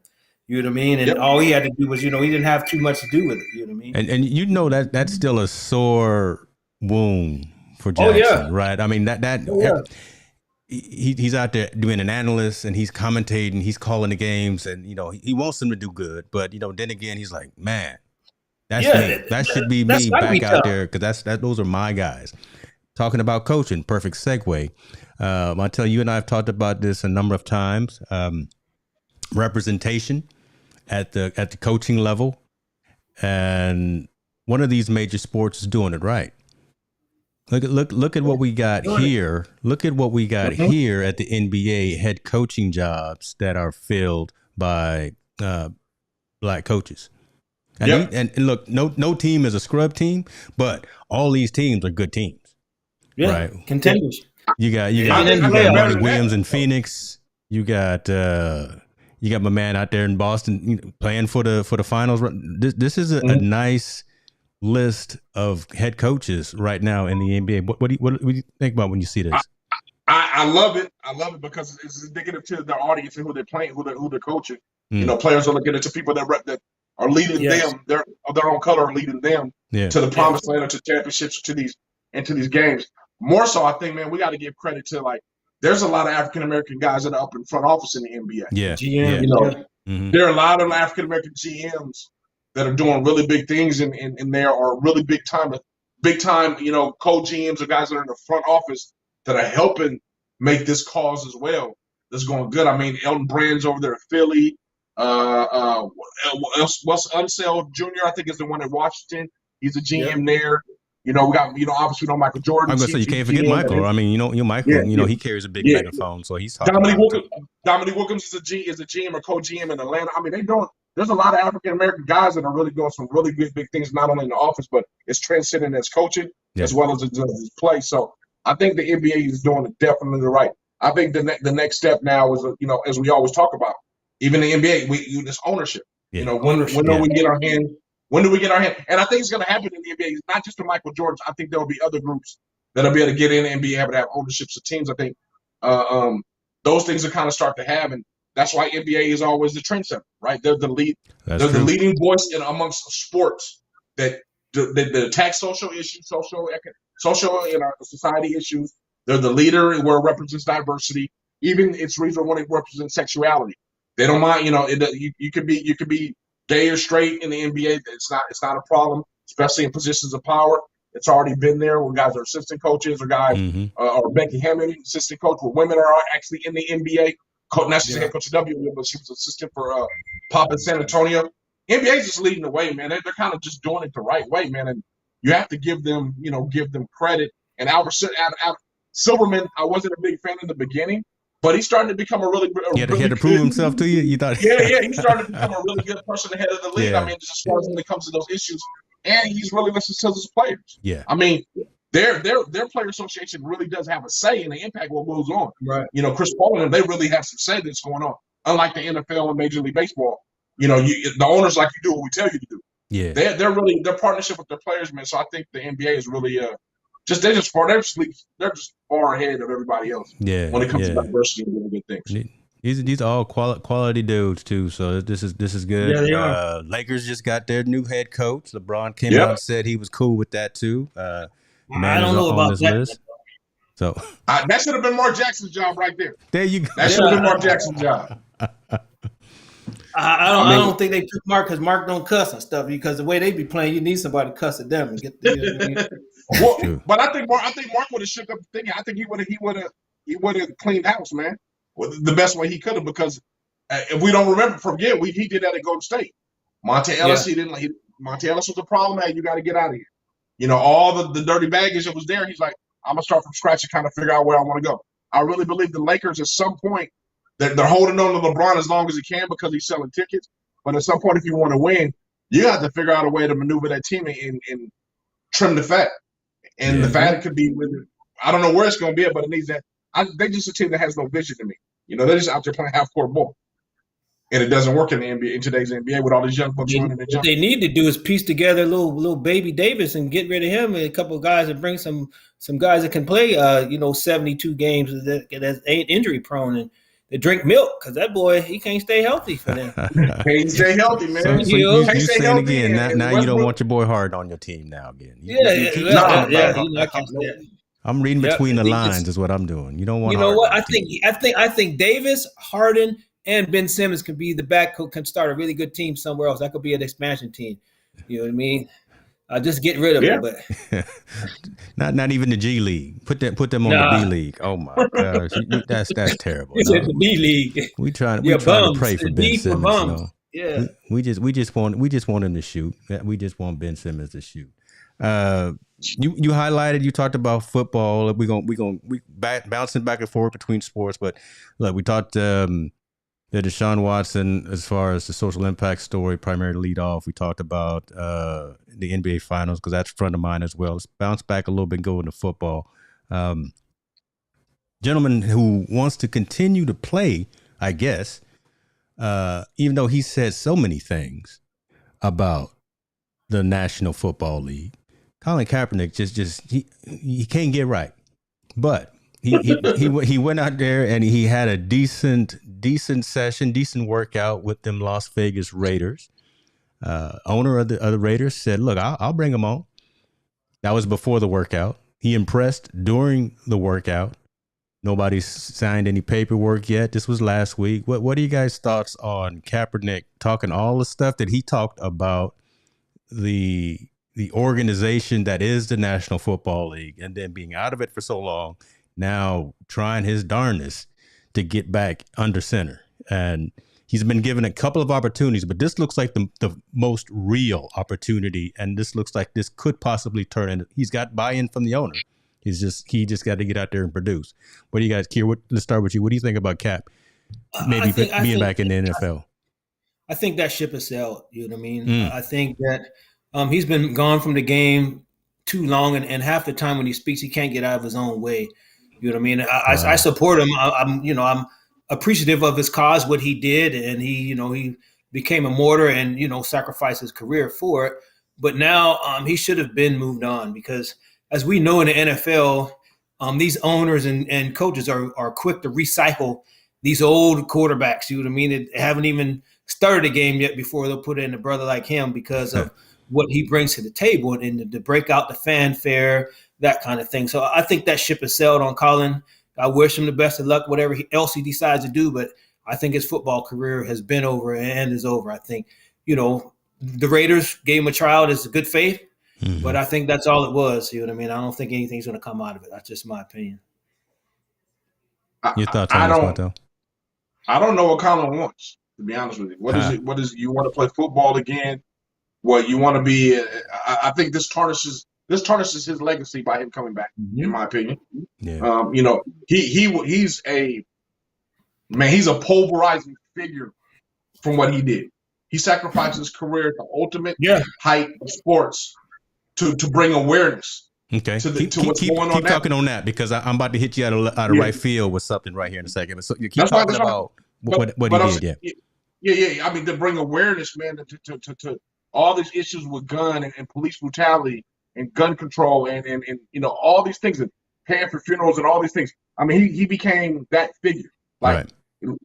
You know what I mean? And all he had to do was, he didn't have too much to do with it. You know what I mean? And that's still a sore wound for Jackson, right? I mean he's out there doing an analyst and he's commentating, he's calling the games, and he wants them to do good, but then again he's like, man, that's me. That should be me back out there because those are my guys. Talking about coaching, perfect segue. Montel, you and I have talked about this a number of times. Representation at the coaching level, and one of these major sports is doing it right. Look at what we got here. Look at what we got here at the NBA head coaching jobs that are filled by black coaches. And look, no team is a scrub team, but all these teams are good teams. Yeah, right? Contenders. You got Marty Williams in Phoenix. You got my man out there in Boston playing for the finals. This is a nice list of head coaches right now in the NBA. What do you think about when you see this? I love it. I love it because it's indicative to their audience and who they're playing, who they're coaching. Players are looking at people that are leading them, their own color are leading them to the promised land or to championships, to these games. More so, I think, man, we got to give credit to there's a lot of African American guys that are up in front office in the NBA. Yeah, GM. There are a lot of African American GMs that are doing really big things in there, or really big time, co-GMs or guys that are in the front office that are helping make this cause as well. That's going good. I mean, Elton Brand's over there at Philly. Unseld Jr., I think, is the one in Washington. He's a GM there. We got, obviously, Michael Jordan. I'm gonna say you can't forget Michael. I mean, Michael. He carries a big megaphone, so he's talking. Dominique Wilkins is a GM or co-GM in Atlanta. I mean, there's a lot of African American guys that are really doing some really big things, not only in the office, but it's transcending as coaching as well as play. So I think the NBA is doing it definitely right. I think the next step now is, as we always talk about, even the NBA, this ownership. Yeah. When do we get our hand? When do we get our hand? And I think it's going to happen in the NBA. It's not just the Michael Jordans. I think there will be other groups that'll be able to get in and be able to have ownerships of teams. I think those things are kind of start to have, and that's why NBA is always the trendsetter, right? They're the lead. They're the leading voice amongst sports that attack social issues, social in our society issues. They're the leader where it represents diversity. Even it's reason when it represents sexuality. They don't mind, you could be gay or straight in the NBA. It's not a problem, especially in positions of power. It's already been there where guys are assistant coaches or guys or Becky Hammond, assistant coach, where women are actually in the NBA. Not just head coach of W, but she was assistant for Pop in San Antonio. NBA is just leading the way, man. They're kind of just doing it the right way, man. And you have to give them credit. And Albert Silverman, I wasn't a big fan in the beginning, but he's starting to become a really he had to prove himself to you. You thought? Yeah, he's starting to become a really good person ahead of the league. Yeah. I mean, just as far as when it comes to those issues, and he's really listening to his players. Yeah, I mean, their player association really does have a say in the impact what goes on. Right. Chris Paul and they really have some say that's going on. Unlike the NFL and Major League Baseball, the owners like you do what we tell you to do. Yeah, they're really their partnership with their players, man. So I think the NBA is really they're just far ahead of everybody else. Yeah, when it comes to diversity and really good things. These are all quality dudes too. So this is good. Yeah, they are. Lakers just got their new head coach. LeBron came out and said he was cool with that too. I don't know about that. List. So that should have been Mark Jackson's job right there. There you go. That should have been Mark Jackson's job. I don't think they took Mark because Mark don't cuss and stuff. Because the way they be playing, you need somebody to cuss at them and get the. But I think Mark would have shook up the thing. I think he would have cleaned house, man, the best way he could have. Because if we don't forget, he did that at Golden State. Monte Ellis, Monte Ellis was a problem. Hey, you got to get out of here. All the dirty baggage that was there. He's like, I'm gonna start from scratch and kind of figure out where I want to go. I really believe the Lakers at some point they're holding on to LeBron as long as he can because he's selling tickets. But at some point, if you want to win, you have to figure out a way to maneuver that team and trim the fat. And the fat could be with it. I don't know where it's going to be, but it needs that. They just a team that has no vision to me. They're just out there playing half-court ball. And it doesn't work in the NBA, in today's NBA, with all these young folks running the jump. What they need to do is piece together little baby Davis and get rid of him and a couple of guys and bring some guys that can play 72 games that ain't injury prone and they drink milk because that boy he can't stay healthy for them. Can't stay healthy, man. So you saying again now you don't want your boy Hard on your team now again. I'm reading between the lines is what I'm doing. You don't want. You know what? I think Davis, Harden, and Ben Simmons can be the backcourt, can start a really good team somewhere else. That could be an expansion team. You know what I mean? Just get rid of it, but not even the G League. Put them on the B League. Oh my gosh, that's terrible. No. The B League. We trying to pray for Ben Simmons. Yeah, we just want him to shoot. We just want Ben Simmons to shoot. You highlighted. You talked about football. We bouncing back and forth between sports, but look, we talked. The Deshaun Watson, as far as the social impact story, primarily lead off. We talked about the NBA Finals because that's front of mind as well. Let's bounce back a little bit and go into football. Gentleman who wants to continue to play, I guess, even though he said so many things about the National Football League. Colin Kaepernick he can't get right, but he went out there and he had a decent session, decent workout with them Las Vegas Raiders. Owner of the Raiders said, "Look, I'll bring him on." That was before the workout. He impressed during the workout. Nobody's signed any paperwork yet. This was last week. What are you guys' thoughts on Kaepernick talking all the stuff that he talked about the organization that is the National Football League and then being out of it for so long? Now trying his darndest to get back under center. And he's been given a couple of opportunities, but this looks like the most real opportunity. And this looks like this could possibly turn into, he's got buy-in from the owner. He just got to get out there and produce. What do you guys, Kier, let's start with you. What do you think about Cap maybe being back in the NFL? I think that ship has sailed. You know what I mean? I think that he's been gone from the game too long, and half the time when he speaks, he can't get out of his own way. You know what I mean? I support him. I'm appreciative of his cause, what he did, and he became a martyr and sacrificed his career for it. But now he should have been moved on, because as we know in the NFL, these owners and coaches are quick to recycle these old quarterbacks. You know what I mean? They haven't even started a game yet before they'll put in a brother like him because of what he brings to the table and to break out the fanfare, that kind of thing. So I think that ship has sailed on Colin. I wish him the best of luck, whatever else he decides to do. But I think his football career has been over and is over. I think, the Raiders gave him a trial as a good faith, but I think that's all it was. You know what I mean? I don't think anything's going to come out of it. That's just my opinion. Your thoughts on this, Montel? I don't know what Colin wants, to be honest with you. What is it? What is you want to play football again? What you want to be? I think this tarnishes his legacy by him coming back. In my opinion, he's a pulverizing figure from what he did. He sacrificed his career at the ultimate height of sports to bring awareness. Okay, to keep going on. Keep talking on that, because I'm about to hit you out of right field with something right here in a second. But so you keep talking about what he did. Yeah. I mean, to bring awareness, man, to all these issues with gun and police brutality and gun control and all these things, and paying for funerals and all these things. I mean, he became that figure. Like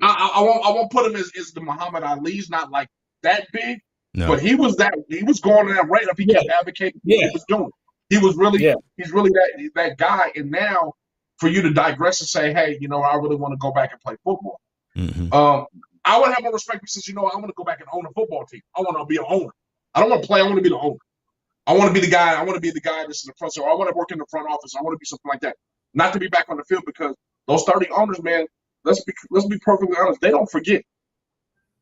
I won't put him as the Muhammad Ali's not like that big, but he was going in that right up. He kept advocating what he was doing. He was really, he's really that guy. And now, for you to digress and say, hey, I really want to go back and play football. I would have more respect because, I want to go back and own a football team. I want to be an owner. I don't want to play. I want to be the owner. I want to be the guy. I want to be the guy that's in the front. So I want to work in the front office. I want to be something like that. Not to be back on the field, because those 30 owners, man, let's be perfectly honest. They don't forget.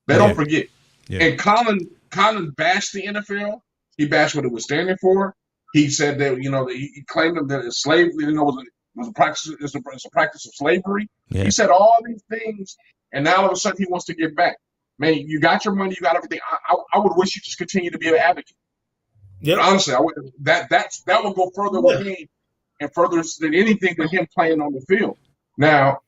They don't forget. Yeah. And Colin bashed the NFL. He bashed what it was standing for. He said that he claimed that slavery was a practice. It's a practice of slavery. Yeah. He said all these things, and now all of a sudden he wants to get back. Man, you got your money, you got everything. I would wish you just continue to be an advocate. Yeah, honestly, I would. That would go further with me, and further than anything than him playing on the field. Now,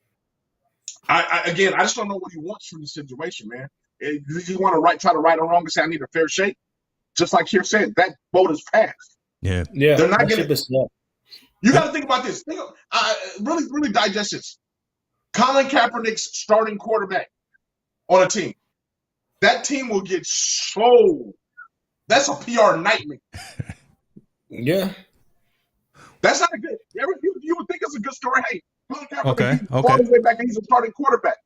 I just don't know what he wants from the situation, man. Does he want to try to right or wrong and say I need a fair shake? Just like Kier said, that boat is passed. Yeah. They're not getting. You got to think about this. Really, really digest this. Colin Kaepernick's starting quarterback on a team. That team will get so. That's a PR nightmare. Yeah. That's not a good. You would think it's a good story. Hey, Colin Kaepernick, fought his way back and he's a starting quarterback.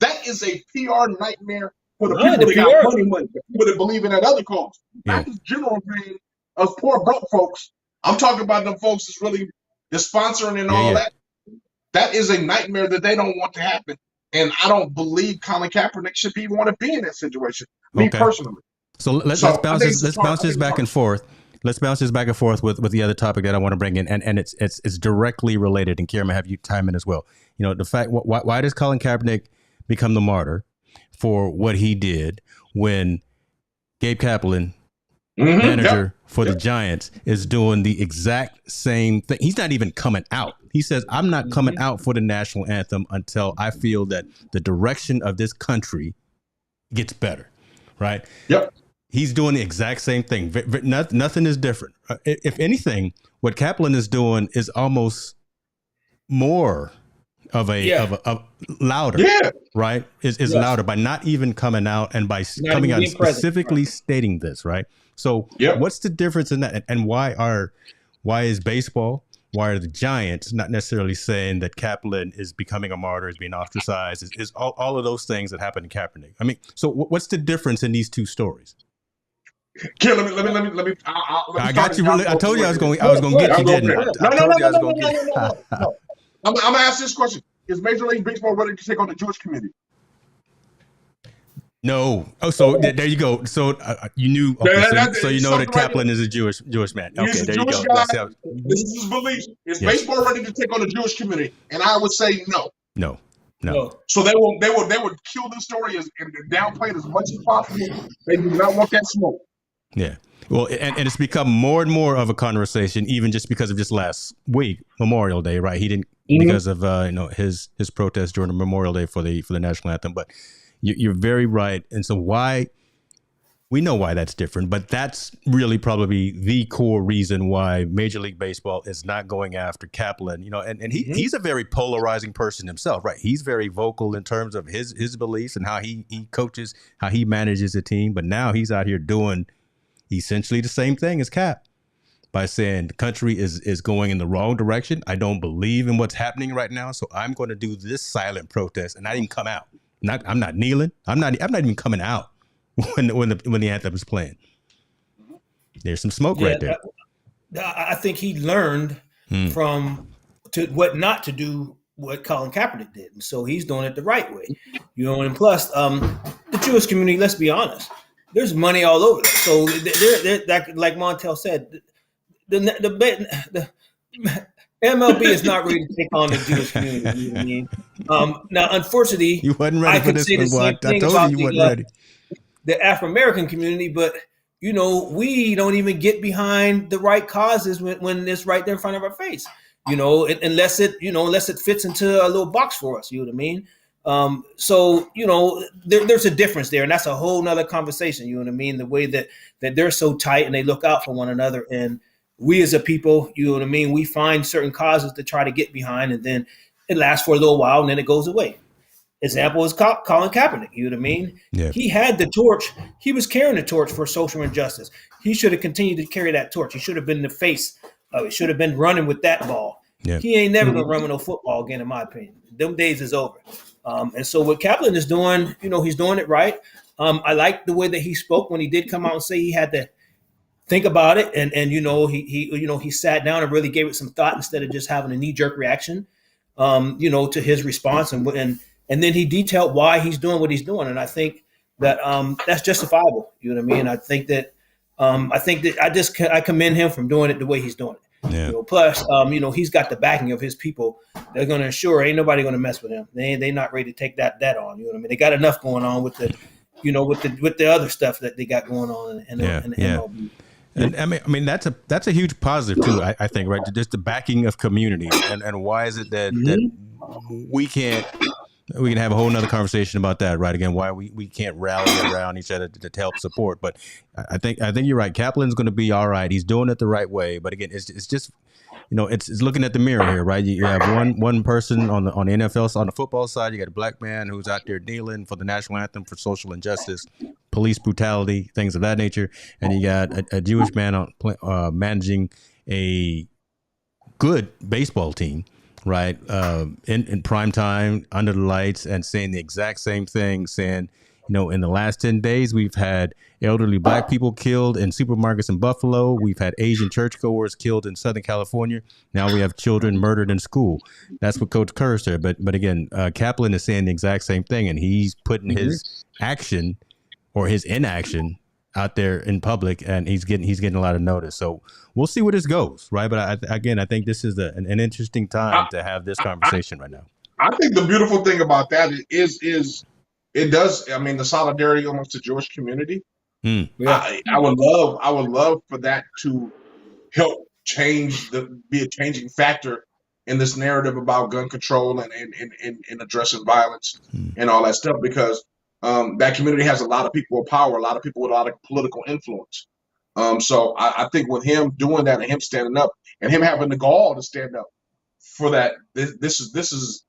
That is a PR nightmare for the people that got money, the people that believe in that other cause. Not this general thing. Us poor broke folks. I'm talking about them folks that's really the sponsoring and all that. That is a nightmare that they don't want to happen. And I don't believe Colin Kaepernick should even want to be in that situation. Me personally. So let's bounce this back and forth. Let's bounce this back and forth with the other topic that I want to bring in, and it's directly related. And Kier, I'm gonna have you chime in as well. The fact why does Colin Kaepernick become the martyr for what he did when Gabe Kapler, manager for the Giants, is doing the exact same thing? He's not even coming out. He says, I'm not coming out for the national anthem until I feel that the direction of this country gets better. Right? Yep. He's doing the exact same thing. Nothing is different. If anything, what Kaplan is doing is almost more of a louder, right? Is louder by not even coming out and by coming out and specifically stating this, right? So what's the difference in that? And why is baseball, why are the Giants not necessarily saying that Kaplan is becoming a martyr, is being ostracized, is all of those things that happened to Kaepernick? I mean, so what's the difference in these two stories? Kier, let me. I got you. Really, I told you I was going to get you, didn't I? No. I'm going to ask this question. Is Major League Baseball ready to take on the Jewish community? No. Oh, so there you go. So you knew. Okay, so you know that Kaplan is a Jewish man. Okay, there you go. This is his belief. Is baseball ready to take on the Jewish community? And I would say no. No. So they would kill this story and downplay it as much as possible. They do not want that smoke. Yeah. Well, and it's become more and more of a conversation, even just because of just last week, Memorial Day, right? He didn't because of his protest during the Memorial Day for the national anthem. But you're very right, and so why we know why that's different, but that's really probably the core reason why Major League Baseball is not going after Kapler. And he's a very polarizing person himself, right? He's very vocal in terms of his beliefs and how he coaches, how he manages a team. But now he's out here doing essentially the same thing as Cap by saying the country is going in the wrong direction. I don't believe in what's happening right now, so I'm going to do this silent protest and not even come out. I'm not kneeling. I'm not even coming out when the anthem is playing. There's some smoke right there. I think he learned from what not to do what Colin Kaepernick did, and so he's doing it the right way. And plus, the Jewish community. Let's be honest. There's money all over there. So they're like Montel said, the MLB is not ready to take on the Jewish community. You know what I mean? Now, unfortunately, you wasn't ready for this one. I told you wasn't ready. The Afro-American community, but we don't even get behind the right causes when it's right there in front of our face. Unless it fits into a little box for us. You know what I mean? So there's a difference there, and that's a whole nother conversation. You know what I mean? The way that they're so tight and they look out for one another, and we as a people, you know what I mean? We find certain causes to try to get behind, and then it lasts for a little while, and then it goes away. Example is Colin Kaepernick. You know what I mean? Yeah. He had the torch. He was carrying the torch for social injustice. He should have continued to carry that torch. He should have been the face of it. Should have been running with that ball. Yeah. He ain't never gonna run with no football again, in my opinion. Them days is over. And so what Kapler is doing, he's doing it right. I like the way that he spoke when he did come out and say he had to think about it, and he sat down and really gave it some thought instead of just having a knee-jerk reaction, to his response, and then he detailed why he's doing what he's doing, and I think that that's justifiable. You know what I mean? I think that I commend him from doing it the way he's doing it. Yeah. Plus, he's got the backing of his people. They're going to ensure ain't nobody going to mess with him. They not ready to take that on. You know what I mean? They got enough going on with the, with the other stuff that they got going on in the MLB. And I mean that's a huge positive too. I think, right? Just the backing of community, and why is it that we can have a whole nother conversation about that, right? Again, why we can't rally around each other to help support. But I think you're right. Kaplan's going to be all right. He's doing it the right way. But again, it's just it's looking at the mirror here, right? You have one person on the NFL on the football side. You got a black man who's out there kneeling for the national anthem for social injustice, police brutality, things of that nature, and you got a Jewish man managing a good baseball team. Right, in prime time, under the lights, and saying the exact same thing, saying, in the last 10 days, we've had elderly black people killed in supermarkets in Buffalo. We've had Asian churchgoers killed in Southern California. Now we have children murdered in school. That's what Coach Kerr said. But again, Kaplan is saying the exact same thing, and he's putting his action or his inaction out there in public, and he's getting a lot of notice. So we'll see where this goes, right? But I think this is an interesting time to have this conversation right now. I think the beautiful thing about that is it does. I mean, the solidarity amongst the Jewish community. Yeah. I would love for that to help be a changing factor in this narrative about gun control and addressing violence and all that stuff, because that community has a lot of people with power, a lot of people with a lot of political influence. So I think with him doing that and him standing up and him having the gall to stand up for that, this is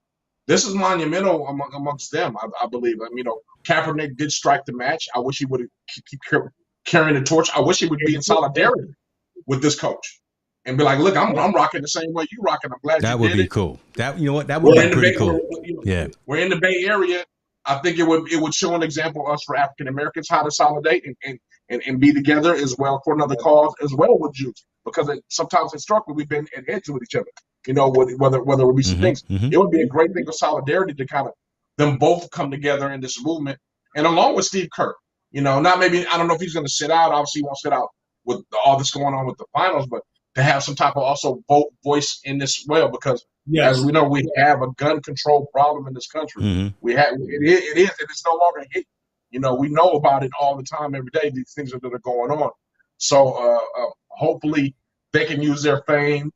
monumental amongst them. I believe. I mean, Kaepernick did strike the match. I wish he would keep carrying the torch. I wish he would be in solidarity with this coach and be like, "Look, I'm rocking the same way you rocking. I'm glad that you would did be it. Cool. That that would be pretty cool. Yeah, we're in the Bay Area. I think it would show an example of us for African Americans how to solidate and be together as well for another cause as well with Jews, because sometimes historically we've been at edge with each other. Whether it be some things, it would be a great thing of solidarity to kind of them both come together in this movement, and along with Steve Kerr. Not maybe, I don't know if he's going to sit out. Obviously, he won't sit out with all this going on with the finals, but to have some type of also voice in this as well, because as we know, we have a gun control problem in this country. We have it is, and it's no longer hidden. We know about it all the time, every day. These things that are going on. So hopefully they can use their fame,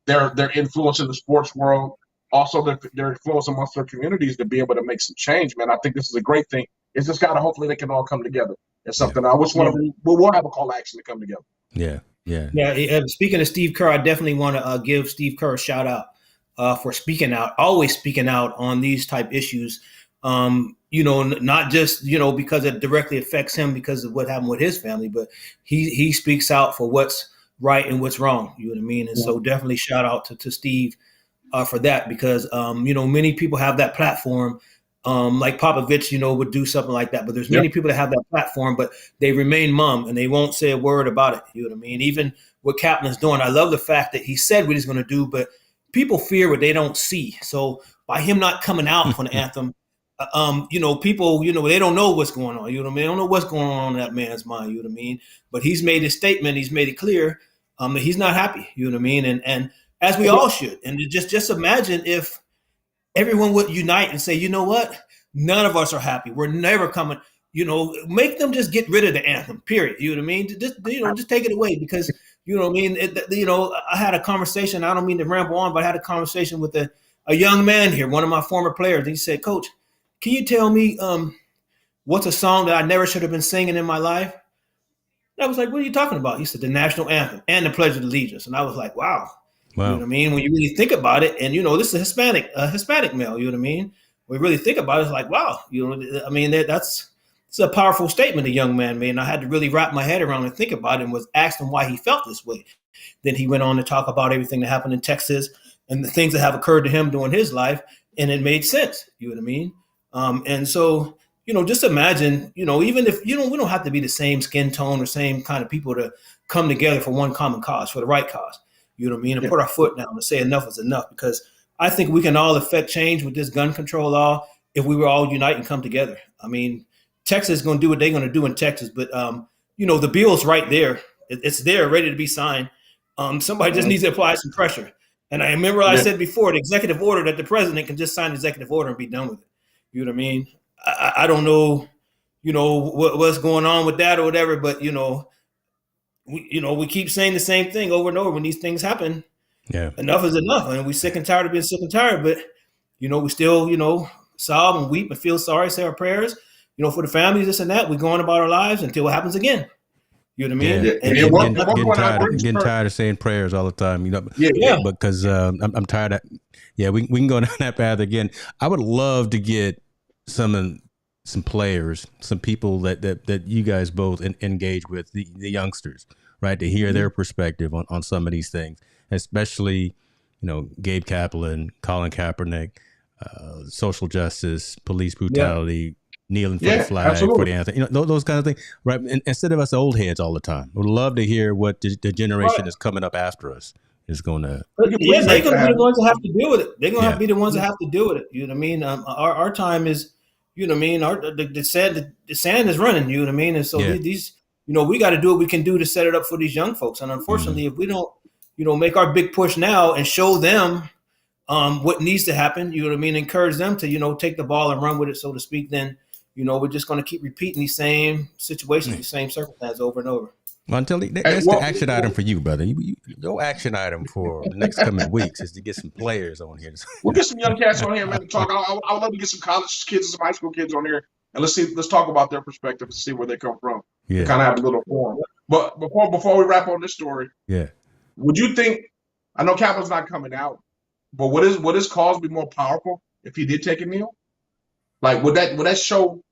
their influence in the sports world, also their influence amongst their communities to be able to make some change, man. I think this is a great thing. It's just got to hopefully they can all come together. It's something I wish we'll have a call to action to come together. Yeah. Speaking of Steve Kerr, I definitely want to give Steve Kerr a shout out for speaking out, always speaking out on these type issues. Not just, because it directly affects him because of what happened with his family, but he speaks out for what's right and what's wrong. You know what I mean? And so definitely shout out to Steve for that, because, many people have that platform. Like Popovich, would do something like that, but there's many people that have that platform, but they remain mum and they won't say a word about it. You know what I mean? Even what Kapler's doing, I love the fact that he said what he's going to do, but people fear what they don't see. So by him not coming out for the anthem, people, they don't know what's going on. You know what I mean? They don't know what's going on in that man's mind. You know what I mean? But he's made his statement. He's made it clear that he's not happy. You know what I mean? And as we all should. And just imagine if everyone would unite and say, you know what? None of us are happy. We're never coming. Make them just get rid of the anthem. Period. You know what I mean? Just take it away, because you know what I mean. I had a conversation. I don't mean to ramble on, but I had a conversation with a young man here, one of my former players. And he said, "Coach, can you tell me what's a song that I never should have been singing in my life?" And I was like, "What are you talking about?" He said, "The national anthem and the Pledge of Allegiance." And I was like, "Wow." You know what I mean? When you really think about it, and this is a Hispanic male, you know what I mean? When you really think about it, it's like, wow, it's a powerful statement a young man made. And I had to really wrap my head around and think about it, and was asked him why he felt this way. Then he went on to talk about everything that happened in Texas and the things that have occurred to him during his life, and it made sense, you know what I mean? And so, just imagine, even if we don't have to be the same skin tone or same kind of people to come together for one common cause, for the right cause. You know what I mean? And put our foot down and say enough is enough, because I think we can all affect change with this gun control law if we were all unite and come together. I mean, Texas is going to do what they're going to do in Texas, but, the bill's right there. It's there, ready to be signed. Somebody just needs to apply some pressure. And I remember I said before, the executive order, that the president can just sign the executive order and be done with it. You know what I mean? I don't know, what's going on with that or whatever, but, we keep saying the same thing over and over when these things happen. Yeah. Enough is enough. And we're sick and tired of being sick and tired, but, we still, sob and weep and feel sorry, say our prayers, for the families, this and that. We're going about our lives until it happens again. You know what I mean? Yeah. Getting tired of saying prayers all the time, because I'm tired of, we can go down that path again. I would love to get some players, some people that you guys both engage with, the youngsters, right, to hear their perspective on some of these things, especially, Gabe Kapler and Colin Kaepernick, social justice, police brutality, kneeling for the flag, for the anthem, those kind of things, right? And instead of us old heads all the time, we'd love to hear what the generation that's coming up after us is going to. Yeah, they're going to be the ones that have to deal with it. They're going to have to be the ones that have to deal with it. You know what I mean? Our time is, you know what I mean? The sand is running, you know what I mean? And so these, we got to do what we can do to set it up for these young folks. And unfortunately, if we don't, make our big push now and show them what needs to happen, you know what I mean? Encourage them to, take the ball and run with it, so to speak, then, we're just going to keep repeating these same situations, these same circumstances over and over. Montel, that's the action item for you, brother. Your action item for the next coming weeks is to get some players on here. We'll get some young cats on here, man, to talk. I would love to get some college kids and some high school kids on here, and let's talk about their perspective and see where they come from. Yeah. Kind of have a little forum. But before we wrap on this story, would you think? I know Kapler's not coming out, but would his cause be more powerful if he did take a kneel? Like, would that show?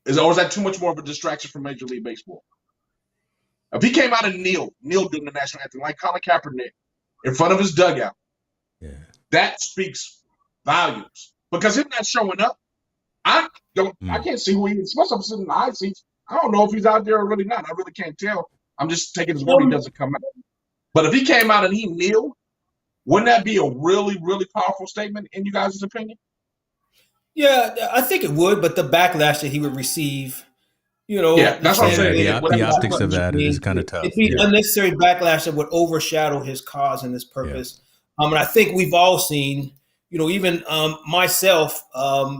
Or is that too much more of a distraction for Major League Baseball? If he came out and kneel during the national anthem, like Colin Kaepernick, in front of his dugout, that speaks volumes. Because him not showing up, I can't see who he is. Especially if I'm sitting in the high seats. I don't know if he's out there or really not. I really can't tell. I'm just taking his word he doesn't come out. But if he came out and he kneeled, wouldn't that be a really, really powerful statement in you guys' opinion? Yeah, I think it would, but the backlash that he would receive, that's what I'm saying. The optics of that is kind of tough. It'd be unnecessary backlash that would overshadow his cause and his purpose. And I think we've all seen, even myself,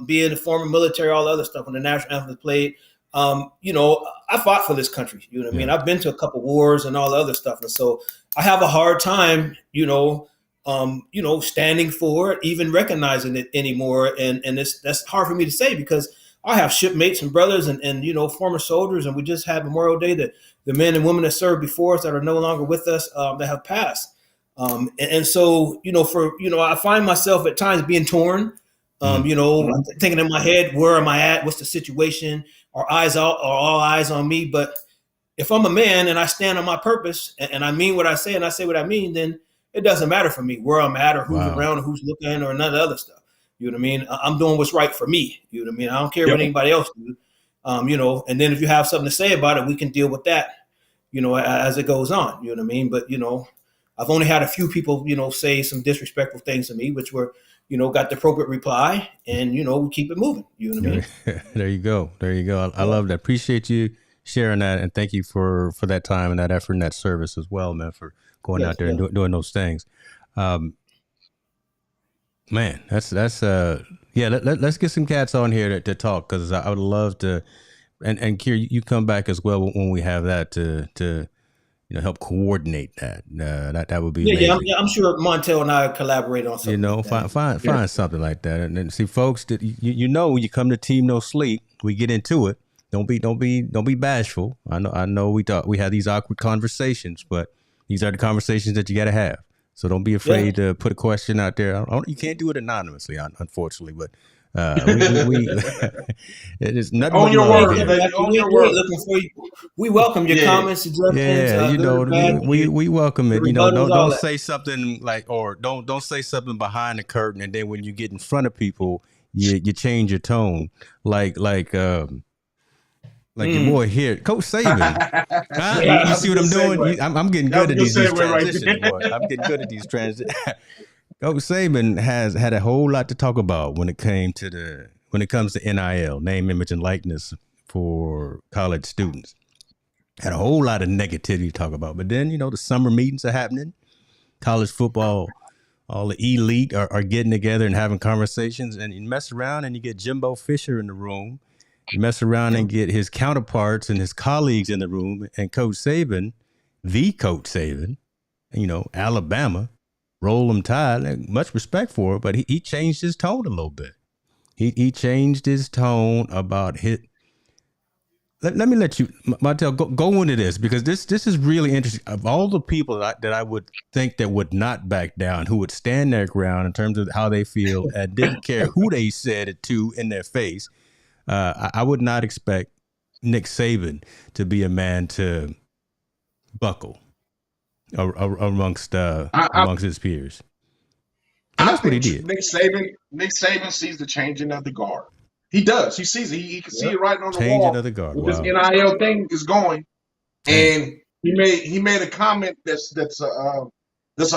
being a former military, all the other stuff when the national anthem was played, I fought for this country. You know what I mean? I've been to a couple wars and all the other stuff, and so I have a hard time, standing for it, even recognizing it anymore. And that's hard for me to say because I have shipmates and brothers and former soldiers, and we just had Memorial Day that the men and women that served before us that are no longer with us that have passed. So I find myself at times being torn. Thinking in my head, where am I at? What's the situation? Are all eyes on me? But if I'm a man and I stand on my purpose and I mean what I say and I say what I mean, then it doesn't matter for me where I'm at or who's around or who's looking or none of the other stuff. You know what I mean? I'm doing what's right for me. You know what I mean? I don't care what anybody else do. And then if you have something to say about it, we can deal with that, as it goes on. You know what I mean? But, I've only had a few people, say some disrespectful things to me, which were, got the appropriate reply and, we keep it moving. You know what I mean? There you go. I love that. Appreciate you sharing that. And thank you for that time and that effort and that service as well, man, for going out there and doing those things. Man, let's get some cats on here to talk. Cause I would love to, and Kier, you come back as well when we have that to help coordinate that. That would be amazing. I'm sure Montel and I collaborate on something. Find something like that, and then see, folks, that when you come to Team No Sleep, we get into it. Don't be bashful. I know we have these awkward conversations, but these are the conversations that you got to have. So don't be afraid to put a question out there. You can't do it anonymously, unfortunately, but. It is nothing. On your word, on your word. We welcome your comments, suggestions. We welcome it. Don't say something or don't say something behind the curtain, and then when you get in front of people, you change your tone, like your boy here, Coach Saban. You see what I'm doing? I'm getting good at these transitions. I'm getting good at these transitions. Coach Saban has had a whole lot to talk about when it comes to NIL, name, image, and likeness for college students. Had a whole lot of negativity to talk about. But then, the summer meetings are happening. College football, all the elite are getting together and having conversations. And you mess around and you get Jimbo Fisher in the room. You mess around and get his counterparts and his colleagues in the room. And Coach Saban, Alabama, Roll 'em Tide, much respect for it, but he changed his tone a little bit. He changed his tone about his. Let me let you, Montel, go into this because this is really interesting. Of all the people that I would think that would not back down, who would stand their ground in terms of how they feel and didn't care who they said it to in their face, I would not expect Nick Saban to be a man to buckle amongst his peers. And that's what he did. Nick Saban sees the changing of the guard. He does. He sees it. He can see it right on the changing wall. Of the guard. This NIL thing is going, and he made a comment that's an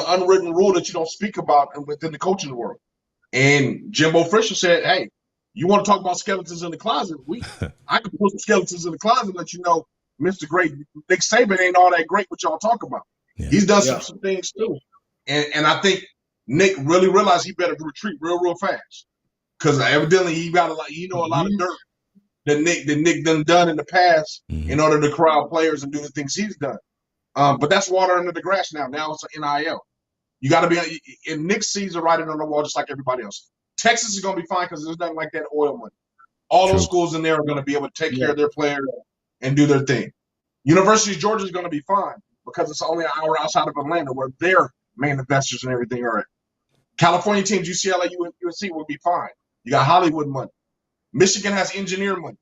unwritten rule that you don't speak about within the coaching world. And Jimbo Fisher said, "Hey, you want to talk about skeletons in the closet? I can put some skeletons in the closet and let you know, Mr. Great Nick Saban ain't all that great what y'all talk about. Yeah. He's done some things too, and I think Nick really realized he better retreat real fast because evidently he got a lot of dirt that Nick done in the past in order to corral players and do the things he's done. But that's water under the grass now. Now it's an NIL. You got to be, and Nick sees the writing on the wall just like everybody else. Texas is going to be fine because there's nothing like that oil money. All those schools in there are going to be able to take care of their players and do their thing. University of Georgia is going to be fine because it's only an hour outside of Atlanta where their main investors and everything are at. California teams, UCLA, USC will be fine. You got Hollywood money. Michigan has engineer money.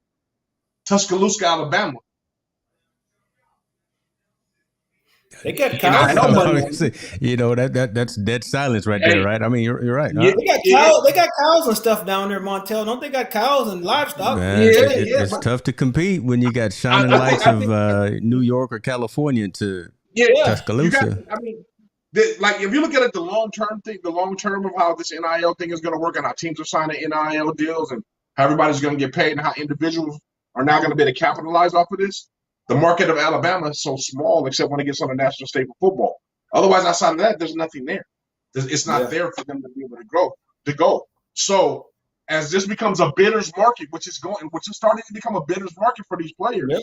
Tuscaloosa, Alabama. They got cows. That's dead silence right there, right? I mean, you're right. Yeah, they got cows and stuff down there, Montel. Don't they got cows and livestock? Man, it's tough to compete when you got shining lights of New York or California to Tuscaloosa. If you look at it, the long-term thing, the long-term of how this NIL thing is going to work and how teams are signing NIL deals and how everybody's going to get paid and how individuals are now going to be able to capitalize off of this. The market of Alabama is so small, except when it gets on the national stage for football. Otherwise, outside of that, there's nothing there. It's not there for them to be able to go. So, as this becomes a bidders market, which is starting to become a bidders market for these players.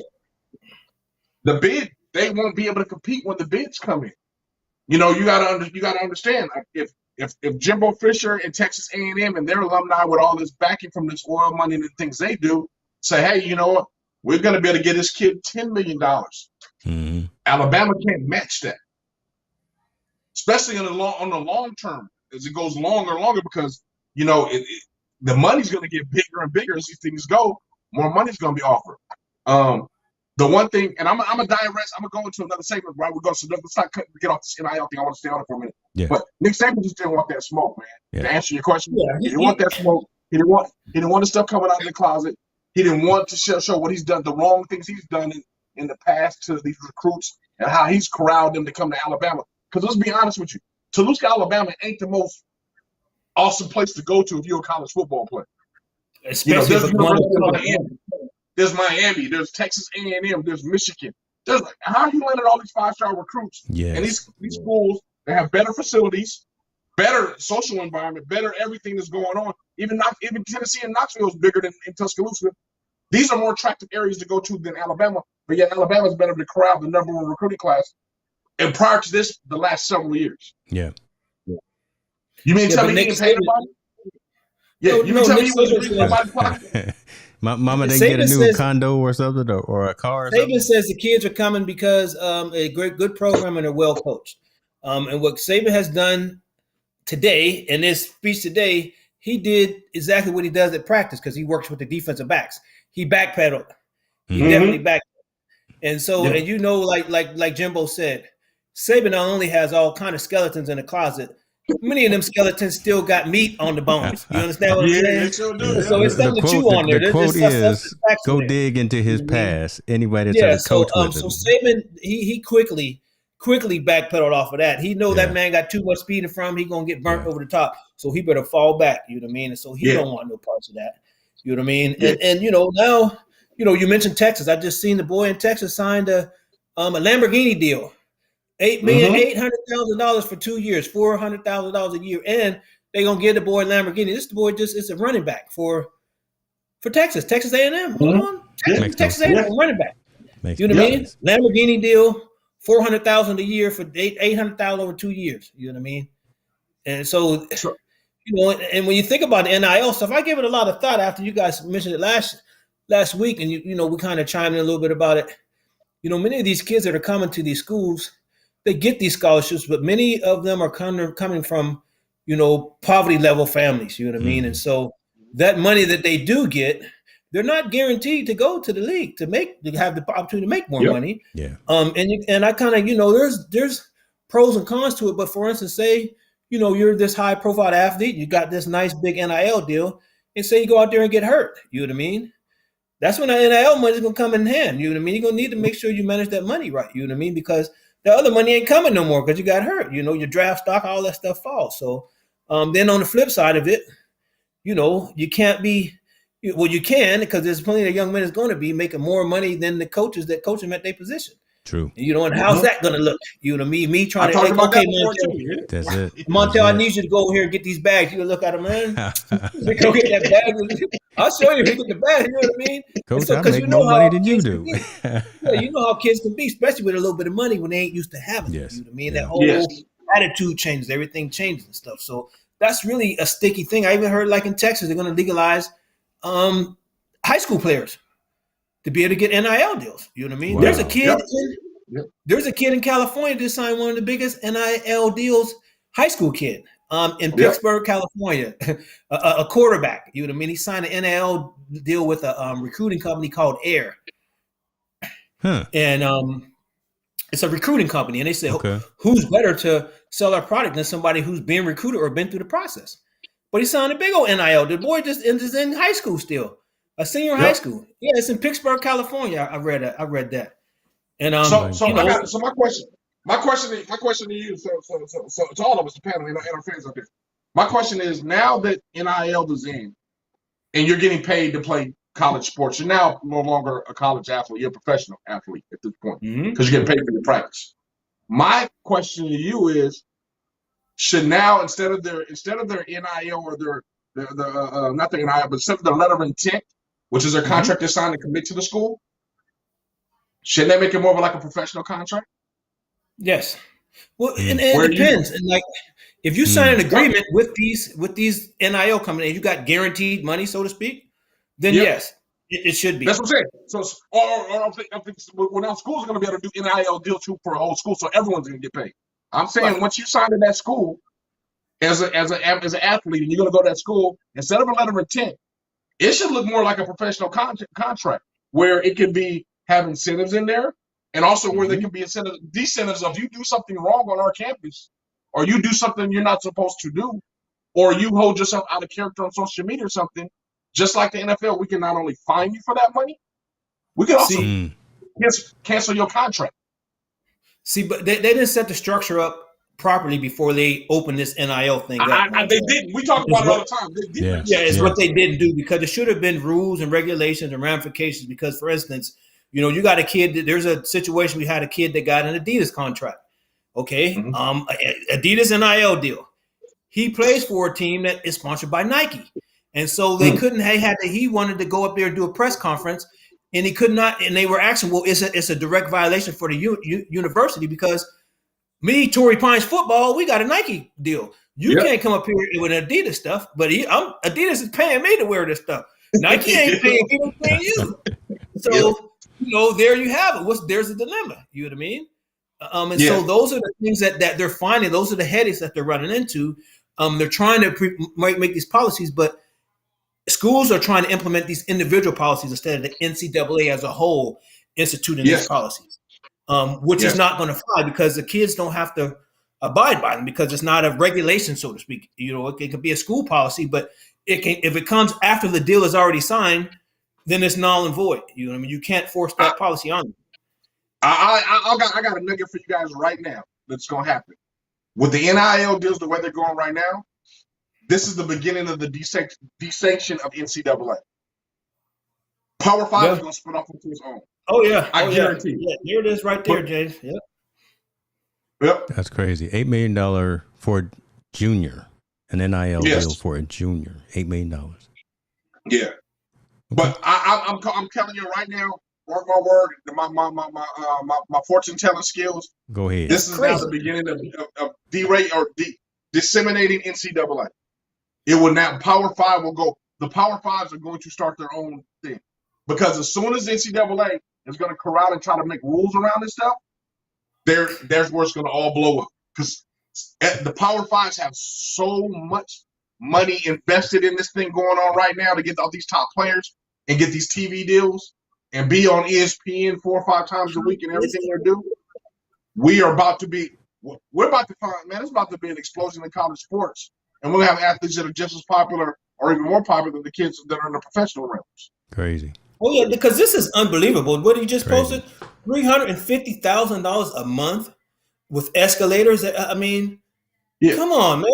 Yep. They won't be able to compete when the bids come in. You know, you gotta understand, if Jimbo Fisher and Texas A&M and their alumni with all this backing from this oil money and the things they do say, hey, you know what, we're gonna be able to get this kid $10 million. Mm-hmm. Alabama can't match that, especially on the long term as it goes longer and longer, because you know the money's gonna get bigger and bigger as these things go. More money's gonna be offered. The one thing, and I'm gonna digress. I'm gonna go into another segment, right? We're going, so let's not get off this NIL thing. I want to stay on it for a minute. Yeah. But Nick Saban just didn't want that smoke, man. Yeah. To answer your question, he didn't want that smoke. He didn't want the stuff coming out of the closet. He didn't want to show what he's done, the wrong things he's done in the past to these recruits, and how he's corralled them to come to Alabama. Because let's be honest with you, Toulouse, Alabama ain't the most awesome place to go to if you're a college football player. Especially There's Miami, there's Texas A&M, there's Michigan. There's how are you landing all these 5-star recruits? Yes. And these schools, they have better facilities, better social environment, better everything that's going on. Even Tennessee and Knoxville is bigger than in Tuscaloosa. These are more attractive areas to go to than Alabama. But yet Alabama's been able to corral the number 1 recruiting class. And prior to this, the last several years. Yeah. You mean tell me he didn't pay nobody? Yeah, you mean tell me he wasn't reading nobody's pocket? My mama didn't get a new condo or something or a car or something. Saban says the kids are coming because a good program and they're well coached. And what Saban has done today, in his speech today, he did exactly what he does at practice because he works with the defensive backs. He backpedaled. He definitely backpedaled. And so, and you know, like Jimbo said, Saban not only has all kind of skeletons in the closet, many of them skeletons still got meat on the bones. You understand what I'm saying? They sure do. So it's something to chew on there. The quote is, go dig into his past. Anybody that's coach with him. So Saban, he quickly backpedaled off of that. He know that man got too much speed in front of him. He going to get burnt over the top. So he better fall back. You know what I mean? And so he don't want no parts of that. You know what I mean? Yeah. And you know, now, you know, you mentioned Texas. I just seen the boy in Texas signed a Lamborghini deal. $800,000 for 2 years, $400,000 a year, and they're gonna give the boy a Lamborghini. This boy is a running back for Texas A&M. Hold on, Texas A&M running back. You know what I mean? Lamborghini deal, $400,000 a year for $800,000 over 2 years. You know what I mean? And so, you know, and when you think about the NIL stuff, I gave it a lot of thought after you guys mentioned it last week, and you know, we kind of chimed in a little bit about it. You know, many of these kids that are coming to these schools, they get these scholarships, but many of them are coming from, you know, poverty level families, you know what I mean? And so that money that they do get, they're not guaranteed to go to the league to have the opportunity to make more money. Yeah. And I kind of, you know, there's pros and cons to it. But for instance, say, you know, you're this high profile athlete, you got this nice big NIL deal, and say you go out there and get hurt, you know what I mean? That's when the NIL money is going to come in hand, you know what I mean? You're going to need to make sure you manage that money right, you know what I mean? Because the other money ain't coming no more because you got hurt. You know, your draft stock, all that stuff falls. So then on the flip side of it, you know, you can't be – well, you can because there's plenty of young men that's going to be making more money than the coaches that coach them at their position. True. You know, and how's that going to look? You know, me trying to – okay, Montel, that's it. Montel, I need you to go over here and get these bags. You look at them, man. Go get that bag. I'll show you if you get the bag. You know what I mean? Coach, so, I make more money than you do. Yeah, you know how kids can be, especially with a little bit of money when they ain't used to having it. You know what I mean? That whole attitude changes. Everything changes and stuff. So that's really a sticky thing. I even heard like in Texas, they're going to legalize high school players to be able to get NIL deals. You know what I mean? Wow. There's a kid in California that signed one of the biggest NIL deals, high school kid. In Pittsburgh, California, a quarterback. You know what I mean? He signed an NIL deal with a recruiting company called Air, and it's a recruiting company. And they said, who's better to sell our product than somebody who's been recruited or been through the process? But he signed a big old NIL. The boy just is in high school still, a senior in high school. Yeah, it's in Pittsburgh, California. I read that. And My question to you, so to all of us, the panel and our fans out there. My question is, now that NIL is in, and you're getting paid to play college sports, you're now no longer a college athlete, you're a professional athlete at this point because you're getting paid for your practice. My question to you is, should now instead of their NIL or not the NIL, but the letter of intent, which is their contract they signed to commit to the school. Shouldn't that make it more of like a professional contract? Yes. Well, and it depends. And like, if you sign an agreement with these NIL companies, you got guaranteed money, so to speak, then yes, it should be. That's what I'm saying. So, or I think well, now schools are going to be able to do NIL deal too for a whole school, so everyone's going to get paid. I'm saying once you sign in that school as an athlete, and you're going to go to that school, instead of a letter of intent, it should look more like a professional contract where it could have incentives in there, and also where there can be decentives of you do something wrong on our campus, or you do something you're not supposed to do, or you hold yourself out of character on social media or something. Just like the NFL, we can not only fine you for that money, we can also cancel your contract. See, but they didn't set the structure up properly before they opened this NIL thing up. They didn't. We talk about it all the time. It's what they didn't do, because there should have been rules and regulations and ramifications. Because, for instance, you got a kid. There's a situation. We had a kid that got an Adidas contract. Okay, Adidas NIL deal. He plays for a team that is sponsored by Nike. And so they couldn't. He wanted to go up there and do a press conference, and he could not. And they were asking, "Well, it's a direct violation for the university because me, Torrey Pines football, we got a Nike deal. You can't come up here with Adidas stuff, but Adidas is paying me to wear this stuff. Nike ain't paying me, I'm paying you. So there you have it. There's a dilemma. You know what I mean? So those are the things that they're finding. Those are the headaches that they're running into. They're trying to make these policies, but schools are trying to implement these individual policies instead of the NCAA as a whole instituting these policies, which is not going to fly because the kids don't have to abide by them because it's not a regulation, so to speak. It could be a school policy, but if it comes after the deal is already signed, then it's null and void. You know what I mean? You can't force that policy on them. I got a nugget for you guys right now that's going to happen. With the NIL deals the way they're going right now, this is the beginning of the desanction of NCAA. Power 5 is going to split off into its own. Oh, yeah. I guarantee you. Yeah, there it is right there, James. Yep. That's crazy. $8 million for a junior. An NIL deal for a junior. $8 million. Yeah. Okay. But I'm telling you right now, mark my word, my fortune telling skills. Go ahead. This is now the beginning of disseminating NCAA. It will now Power 5 will go. The Power 5s are going to start their own thing because as soon as NCAA is going to corral and try to make rules around this stuff, there's where it's going to all blow up because the Power 5s have so much money invested in this thing going on right now to get all these top players and get these TV deals and be on ESPN 4 or 5 times a week and everything they're doing. We're about to find, man, it's about to be an explosion in college sports. And we'll have athletes that are just as popular or even more popular than the kids that are in the professional realms. Crazy. Oh, yeah, because this is unbelievable. What he just posted, $350,000 a month with escalators. I mean, come on, man.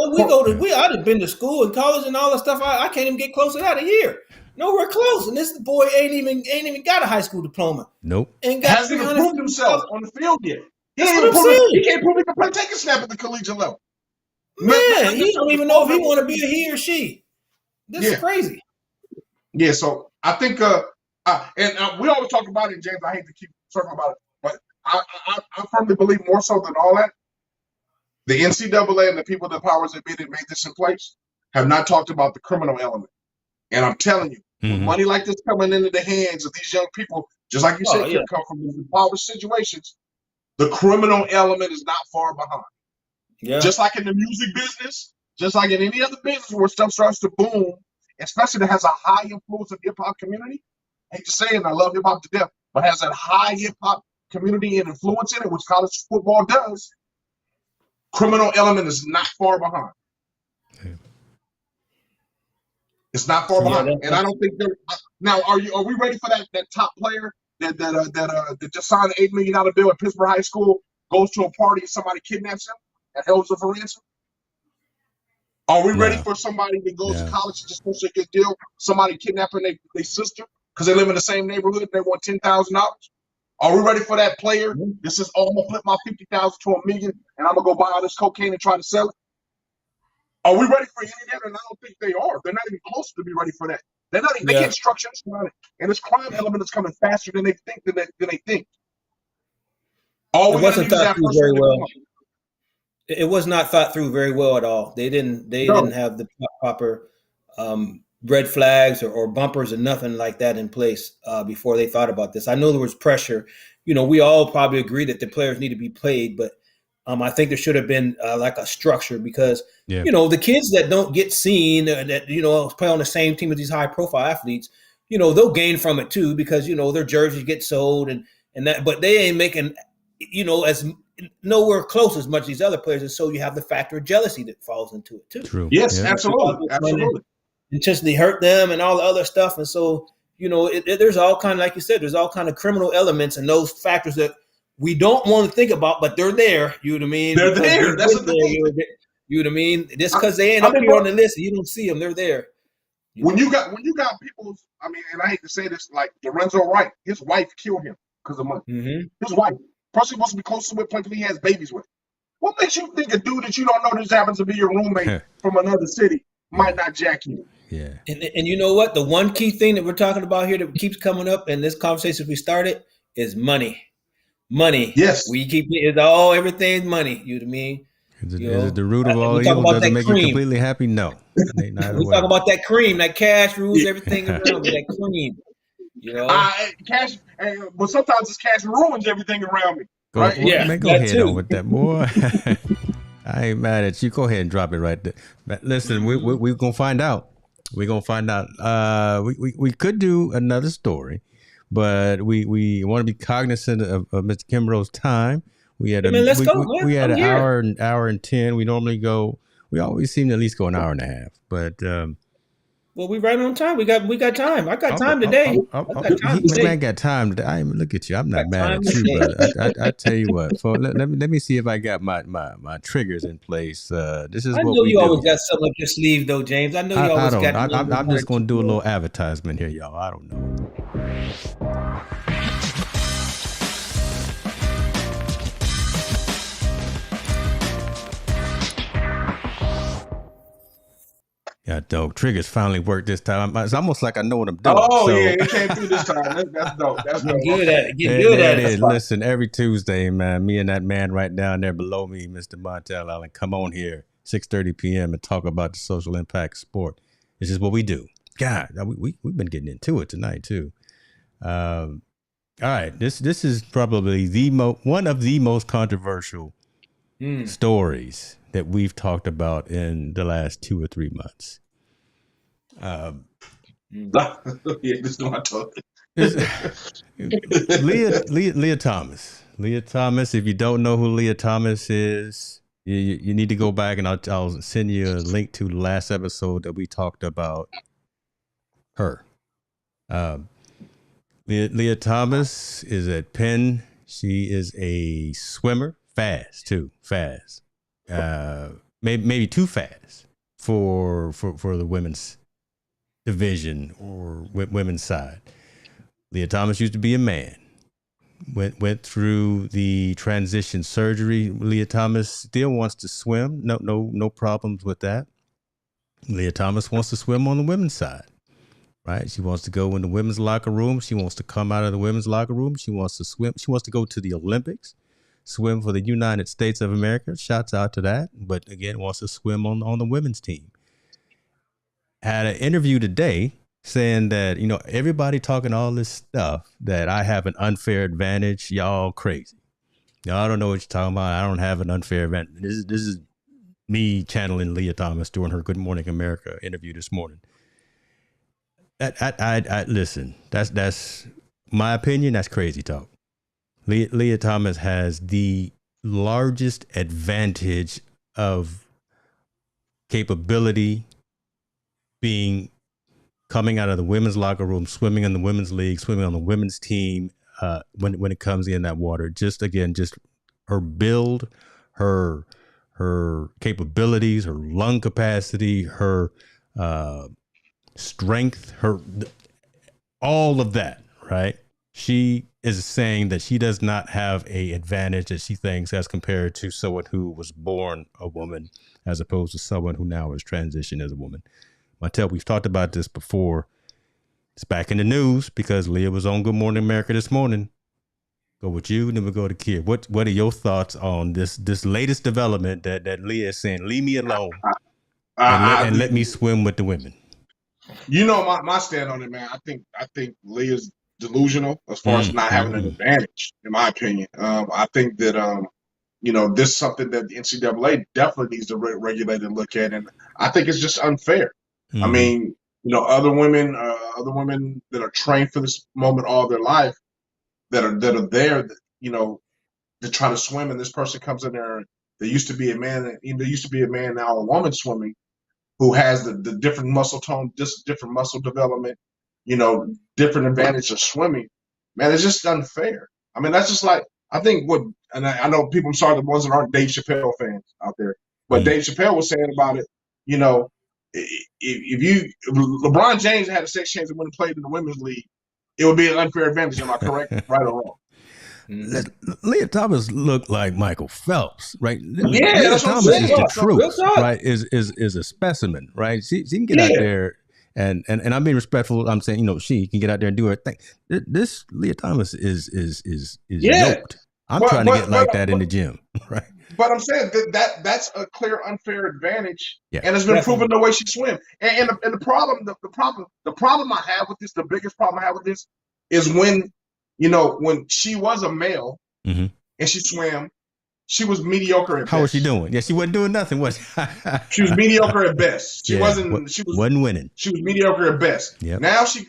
I'd have been to school and college and all that stuff. I can't even get close to that a year. Nowhere close. And this boy ain't even got a high school diploma. Nope. Hasn't even proved himself on the field yet. He can't prove he can play take a snap at the collegiate level. Man, he don't even know if he want to be a he or she. This is crazy. Yeah, so I think, we always talk about it, James. I hate to keep talking about it, but I firmly believe more so than all that, the NCAA and the people that powers that made this in place have not talked about the criminal element. And I'm telling you, with money like this coming into the hands of these young people, just like you said, can come from these impoverished situations, the criminal element is not far behind. Yeah. Just like in the music business, just like in any other business where stuff starts to boom, especially that has a high influence of hip-hop community. I hate to say it, and I love hip-hop to death, but has that high hip-hop community and influence in it, which college football does, criminal element is not far behind. Okay. It's not far behind. And I don't think they're – now, are we ready for that top player that just signed an $8 million bill at Pittsburgh High School, goes to a party and somebody kidnaps him and holds him for ransom? Are we ready for somebody that goes to college and just wants a good deal, somebody kidnapping their sister because they live in the same neighborhood and they want $10,000? Are we ready for that player? This is, I'm going to flip my $50,000 to $1 million and I'm going to go buy all this cocaine and try to sell it? Are we ready for any of that? And I don't think they are. They're not even close to be ready for that. They're not even. They can't structure this crime, and this crime element is coming faster than they think. Than they think. All it we wasn't thought through very well. It was not thought through very well at all. They didn't have the proper red flags or bumpers or nothing like that in place before they thought about this. I know there was pressure. We all probably agree that the players need to be paid, but I think there should have been like a structure because, the kids that don't get seen that, play on the same team as these high profile athletes, they'll gain from it too because, their jerseys get sold and that, but they ain't making, as nowhere close as much as these other players. And so you have the factor of jealousy that falls into it too. True. Yes, absolutely. Intentionally hurt them and all the other stuff. And so, there's all kind of, like you said, there's all kind of criminal elements and those factors that we don't want to think about, but they're there. You know what I mean? They're there. That's what you know what I mean? Just because they ain't up here on the list, you don't see them. They're there. When you got people, and I hate to say this, like Lorenzo Wright, his wife killed him because of money. Mm-hmm. His wife, person supposed to be close to with, plenty he has babies with. What makes you think a dude that you don't know just happens to be your roommate from another city might not jack you? Yeah. And you know what? The one key thing that we're talking about here that keeps coming up in this conversation we started is money. Money. Yes. We keep it's all everything's money. You know what I mean? Is it the root of all evil? Does it make you completely happy? No. We talk about that cream, that cash rules everything around me. That cream. Cash, but sometimes this cash ruins everything around me. Right? Go ahead on with that, boy. I ain't mad at you. Go ahead and drop it right there. But listen, we're gonna find out. We're gonna find out. We could do another story, but we want to be cognizant of Mr. Kimbrough's time. We had let's go. We had an hour and 10. We normally go. We always seem to at least go an hour and a half. But well, we right on time. We got time. I got time today. Each man got time today. I even look at you. I'm not mad at you, but I tell you what. So let me see if I got my triggers in place. This is what we do. I know you always got something up your sleeve, though, James. I know you always got. I'm just going to do a little advertisement here, y'all. I don't know. Yeah, dope. Triggers finally worked this time. It's almost like I know what I'm doing. It came through this time. That's dope. That's dope. Good at it. Get good at it. Listen, every Tuesday, man, me and that man right down there below me, Mr. Montel Allen, come on here, 6:30 p.m. and talk about the social impact of sport. This is what we do. God, we've been getting into it tonight too. All right, this is probably one of the most controversial stories that we've talked about in the last 2 or 3 months. This is my talk. Lia Thomas. Lia Thomas. If you don't know who Lia Thomas is, you need to go back and I'll send you a link to the last episode that we talked about her. Lia Thomas is at Penn. She is a swimmer, fast. Maybe too fast for the women's division or women's side. Lia Thomas used to be a man. Went through the transition surgery. Lia Thomas still wants to swim. No problems with that. Lia Thomas wants to swim on the women's side. Right? She wants to go in the women's locker room. She wants to come out of the women's locker room. She wants to swim. She wants to go to the Olympics. Swim for the United States of America. Shouts out to that. But again, wants to swim on the women's team. Had an interview today saying that, everybody talking all this stuff that I have an unfair advantage. Y'all crazy. Y'all don't know what you're talking about. I don't have an unfair advantage. This is me channeling Lia Thomas during her Good Morning America interview this morning. I listen, that's my opinion. That's crazy talk. Lia Thomas has the largest advantage of capability coming out of the women's locker room, swimming in the women's league, swimming on the women's team, when it comes in that water. Just her build, her capabilities, her lung capacity, her strength, all of that, right? she is saying that she does not have a advantage that she thinks as compared to someone who was born a woman as opposed to someone who now is transitioned as a woman. Montel, we've talked about this before. It's back in the news because Lia was on Good Morning America this morning. Go with you, and then we'll go to Kier. What are your thoughts on this latest development that Lia is saying, leave me alone and let me swim with the women? You know my stand on it, man. I think Leah's delusional as far as not having an advantage, in my opinion. I think that this is something that the NCAA definitely needs to regulate and look at, and I think it's just unfair. I mean, other women that are trained for this moment all their life, that are there, to try to swim, and this person comes in there. There used to be a man, now a woman swimming, who has the different muscle tone, just different muscle development, different advantage of swimming. Man, it's just unfair. I mean, that's just like, I think and I know people, I'm sorry, the ones that aren't Dave Chappelle fans out there, but Dave Chappelle was saying about it, if LeBron James had a sex change and went and played in the women's league, it would be an unfair advantage. Am I correct? Right or wrong? Lia Thomas looked like Michael Phelps, right? Yeah, Lia Thomas is the truth, right? Is a specimen, right? She can get out there and I'm being respectful. I'm saying, she can get out there and do her thing. This Lia Thomas is yoked. I'm trying to get like that in the gym, right? But I'm saying that's a clear unfair advantage, and it's been proven the way she swims. And the problem I have with this, the biggest problem I have with this, is when she was a male and she swam, she was mediocre at best. How was she doing? Yeah, she wasn't doing nothing, was she? She was mediocre at best. She wasn't winning. She was mediocre at best. Yep. Now so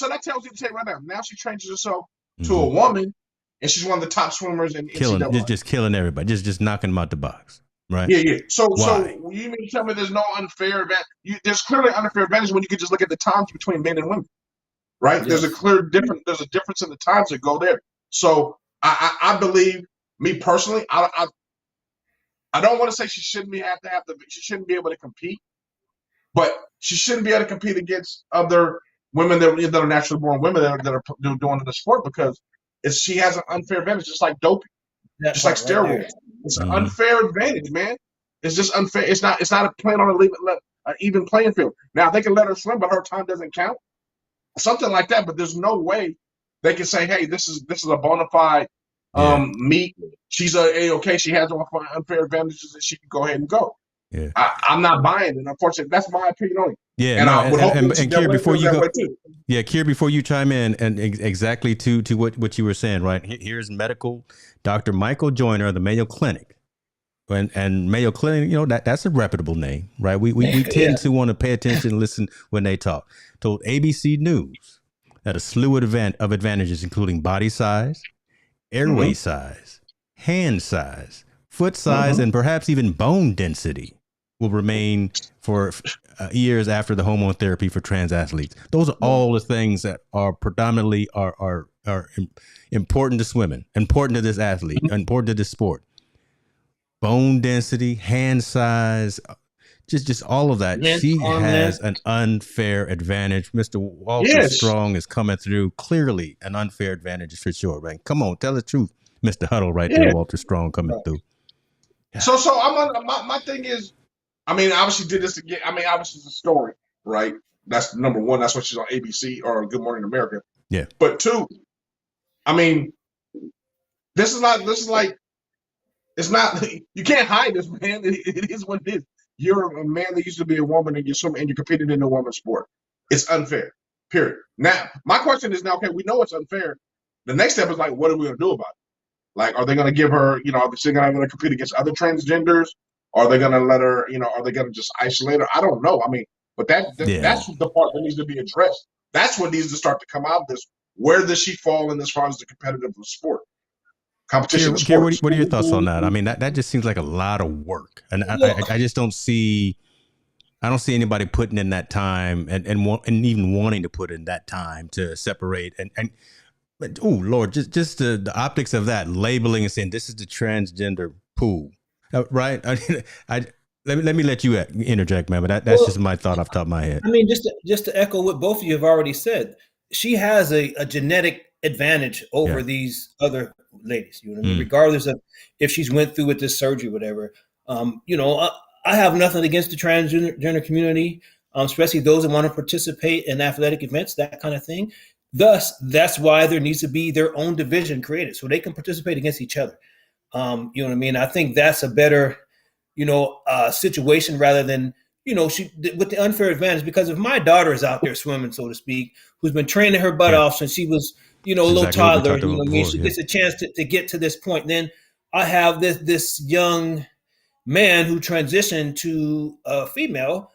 that tells you to take right now. Now she changes herself to a woman, and she's one of the top swimmers in NCAA. Just killing everybody, just knocking them out the box, right? Yeah. So you mean to tell me there's no unfair advantage? There's clearly unfair advantage when you could just look at the times between men and women. Right? Yes. There's a difference in the times that go there. So I believe, me personally, I don't want to say she shouldn't be able to compete, but she shouldn't be able to compete against other women that are naturally born women that are doing the sport, because she has an unfair advantage, just like doping, just like steroids. It's an unfair advantage, man. It's just unfair. It's not playing on an even playing field. Now they can let her swim, but her time doesn't count. Something like that, but there's no way they can say, "Hey, this is a bona fide meet. She's okay. She has unfair advantages, and she can go ahead and go." Yeah, I'm not buying it. Unfortunately, that's my opinion on it. Yeah, and Kier, before you go, Kier, before you chime in, and exactly to what you were saying, right? Here's medical Dr. Michael Joyner of the Mayo Clinic. And Mayo Clinic, that's a reputable name, right? We tend to want to pay attention and listen when they talk. Told ABC News that a slew of advantages, including body size, airway size, hand size, foot size, and perhaps even bone density, will remain for years after the hormone therapy for trans athletes. Those are all the things that are predominantly are important to swimming, important to this athlete, important to this sport. Bone density, hand size, just all of that. She has an unfair advantage. Mr. Walter Strong is coming through. Clearly an unfair advantage for sure, right? Come on, tell the truth, Mr. Huddle right there, Walter Strong coming through. So my thing is, I mean, obviously did this again. I mean, obviously it's a story, right? That's number one. That's what she's on ABC or Good Morning America. Yeah. But two, I mean, this is like, it's not, you can't hide this, man. It is what it is. You're a man that used to be a woman and you're competing in a woman's sport. It's unfair, period. Now, my question is now, okay, we know it's unfair. The next step is like, what are we going to do about it? Like, are they going to give her, are they going to compete against other transgenders? Are they going to let her, are they going to just isolate her? I don't know. I mean, but that's the part that needs to be addressed. That's what needs to start to come out of this. Where does she fall in as far as the competitive sport? Competition. Kier, what are your thoughts on that? I mean, that just seems like a lot of work, and I just don't see anybody putting in that time and even wanting to put in that time to separate but oh Lord, just the optics of that labeling and saying this is the transgender pool, right? Let me let you interject, man. But that's just my thought off the top of my head. I mean, just to echo what both of you have already said, she has a genetic advantage over these other ladies. You know what I mean? Regardless of if she's went through with this surgery, or whatever. I have nothing against the transgender community, especially those that want to participate in athletic events, that kind of thing. Thus, that's why there needs to be their own division created so they can participate against each other. You know what I mean? I think that's a better, situation rather than, with the unfair advantage. Because if my daughter is out there swimming, so to speak, who's been training her butt off since she was, a little toddler, she gets a chance to get to this point. Then I have this young man who transitioned to a female,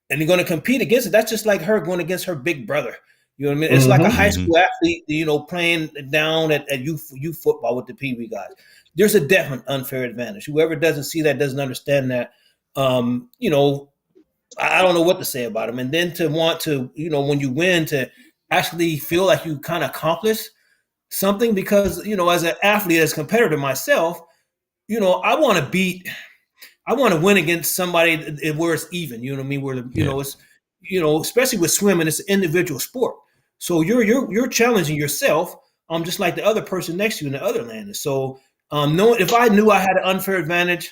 and you're going to compete against it. That's just like her going against her big brother. You know what I mean? It's like a high school athlete, playing down at youth football with the Pee Wee guys. There's a definite unfair advantage. Whoever doesn't see that, doesn't understand that. I don't know what to say about them. And then to want to, when you win, to actually feel like you kind of accomplished something, because, as an athlete, as a competitor myself, I want to win against somebody where it's even, you know what I mean? Where, it's, especially with swimming, it's an individual sport. So you're challenging yourself, just like the other person next to you in the other land. So, if I knew I had an unfair advantage,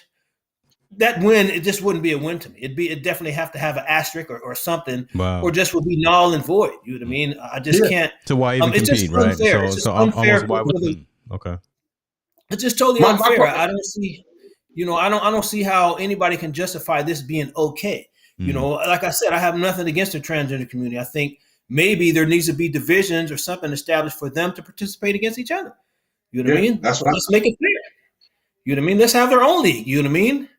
that win, it just wouldn't be a win to me. It'd definitely have to have an asterisk or something, or just would be null and void. You know what I mean? I just can't. So why even compete, right? Unfair. So almost why would okay. It's just totally unfair. I don't see, I don't see how anybody can justify this being okay. Like I said, I have nothing against the transgender community. I think maybe there needs to be divisions or something established for them to participate against each other. You know what I mean? Let's make it clear. You know what I mean? Let's have their own league. You know what I mean?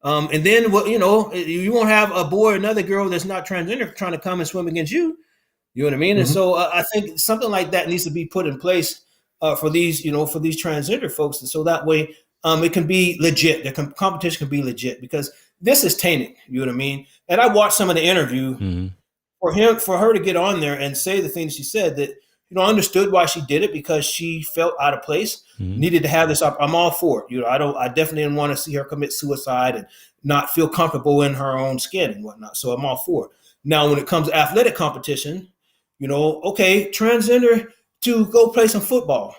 And then you won't have a boy or another girl that's not transgender trying to come and swim against you. You know what I mean? And so I think something like that needs to be put in place for these, for these transgender folks. And so that way it can be legit. The competition can be legit, because this is tainted. You know what I mean? And I watched some of the interview for her to get on there and say the things she said, that, I understood why she did it, because she felt out of place, needed to have this up. I'm all for it. I definitely didn't want to see her commit suicide and not feel comfortable in her own skin and whatnot. So I'm all for it. Now, when it comes to athletic competition, okay, transgender to go play some football,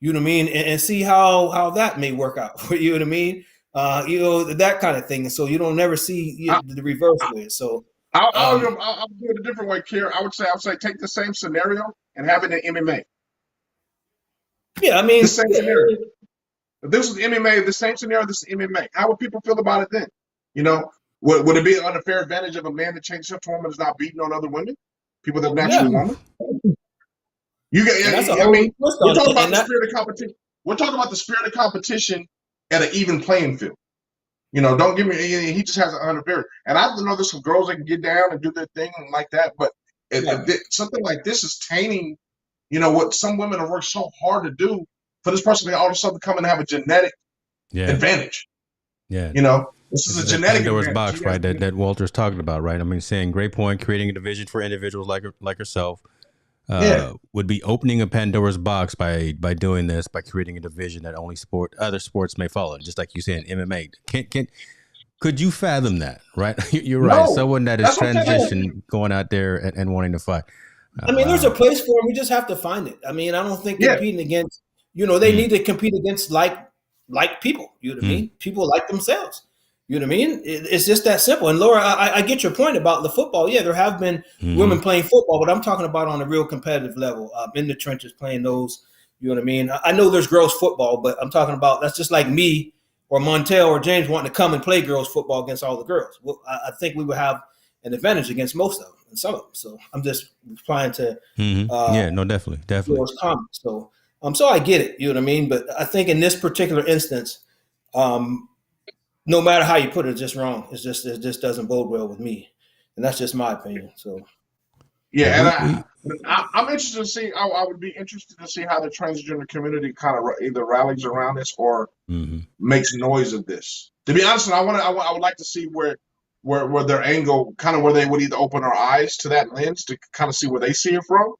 you know what I mean? And see how that may work out for you know what I mean? That kind of thing. And so you don't never see the reverse of it. So I'll do it a different way, Kier. I would say take the same scenario and have it in MMA. Yeah, I mean, the same scenario. If this was MMA, the same scenario, this is MMA. How would people feel about it then? Would it be an unfair advantage of a man that changes up to a woman that's not beating on other women? People that naturally want it? We're talking about the spirit of competition. We're talking about the spirit of competition at an even playing field. Don't give me. He just has an unfair. And I know there's some girls that can get down and do their thing like that, but something like this is tainting. What some women have worked so hard to do, for this person to all of a sudden come and have a genetic advantage. Yeah. This is a genetic Pandora's box, right? That Walter's talking about, right? I mean, saying great point. Creating a division for individuals like herself would be opening a Pandora's box by doing this, by creating a division that only other sports may follow. Just like you said, MMA. Could you fathom that? Right? You're right. Someone that is transitioned going out there and wanting to fight. I mean, there's a place for them. We just have to find it. I mean, I don't think competing against, they need to compete against like people. You know what I mean? People like themselves. You know what I mean? It's just that simple. And Laura, I get your point about the football. Yeah, there have been women playing football, but I'm talking about on a real competitive level, in the trenches playing those. You know what I mean? I know there's girls football, but I'm talking about that's just like me or Montel or James wanting to come and play girls football against all the girls. Well, I think we would have an advantage against most of them and some of them. So I'm just trying to definitely. Comments. So so I get it, you know what I mean? But I think in this particular instance, no matter how you put it, it's just wrong. It just doesn't bode well with me. And that's just my opinion. So and I'm interested to see. I would be interested to see how the transgender community kind of either rallies around this or makes noise of this. To be honest, I would like to see where their angle, kind of where they would either open our eyes to that lens to kind of see where they see it from.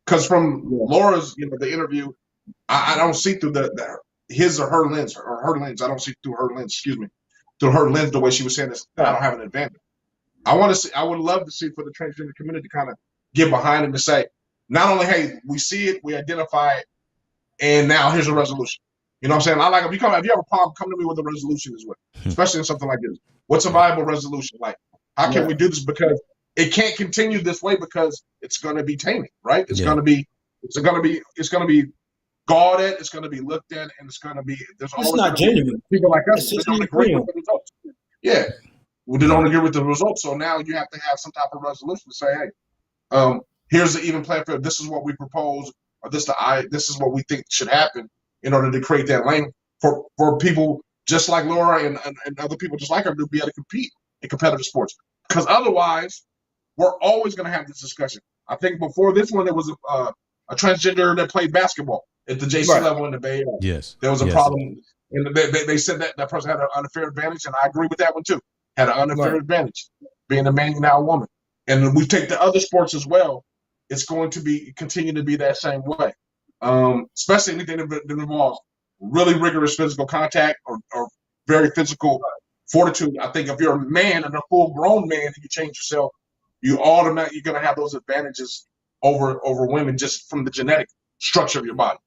Because from Laura's, the interview, I don't see through his or her lens or her lens. I don't see through her lens. Excuse me, through her lens the way she was saying this. I don't have an advantage. I would love to see for the transgender community to kind of get behind him and say, not only, hey, we see it, we identify it, and now here's a resolution. You know what I'm saying? I like, if you have a problem, come to me with a resolution as well, especially in something like this. What's a viable resolution? Like, how can we do this? Because it can't continue this way because it's going to be tainted, right? It's going to be gawed at, it's going to be looked at, and it's going to be, there's always not genuine. People like us that don't agree with the results. Yeah. Well, they don't agree with the results. So now you have to have some type of resolution to say, hey, here's the even playing field. This is what we propose, or this is what we think should happen in order to create that lane for people just like Laura and other people just like her to be able to compete in competitive sports. Because otherwise, we're always going to have this discussion. I think before this one, there was a transgender that played basketball at the JC level in the Bay Area. Yes. There was a problem. And they said that person had an unfair advantage, and I agree with that one too. Had an unfair advantage, being a man and now a woman. And we take the other sports as well. It's going to continue to be that same way. Especially anything that involves really rigorous physical contact or very physical fortitude. I think if you're a man and a full-grown man and you change yourself, you're going to have those advantages over women just from the genetic structure of your body.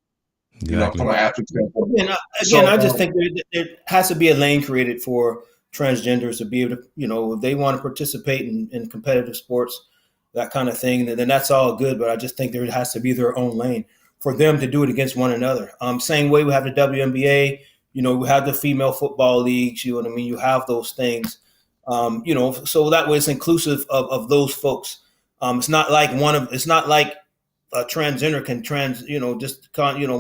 Exactly. You know, from an athlete standpoint. Again, I just think there has to be a lane created for transgenders to be able to, if they want to participate in competitive sports, that kind of thing, then that's all good. But I just think there has to be their own lane for them to do it against one another. Same way we have the WNBA, we have the female football leagues, you know what I mean? You have those things, so that way it's inclusive of those folks. It's not like a transgender can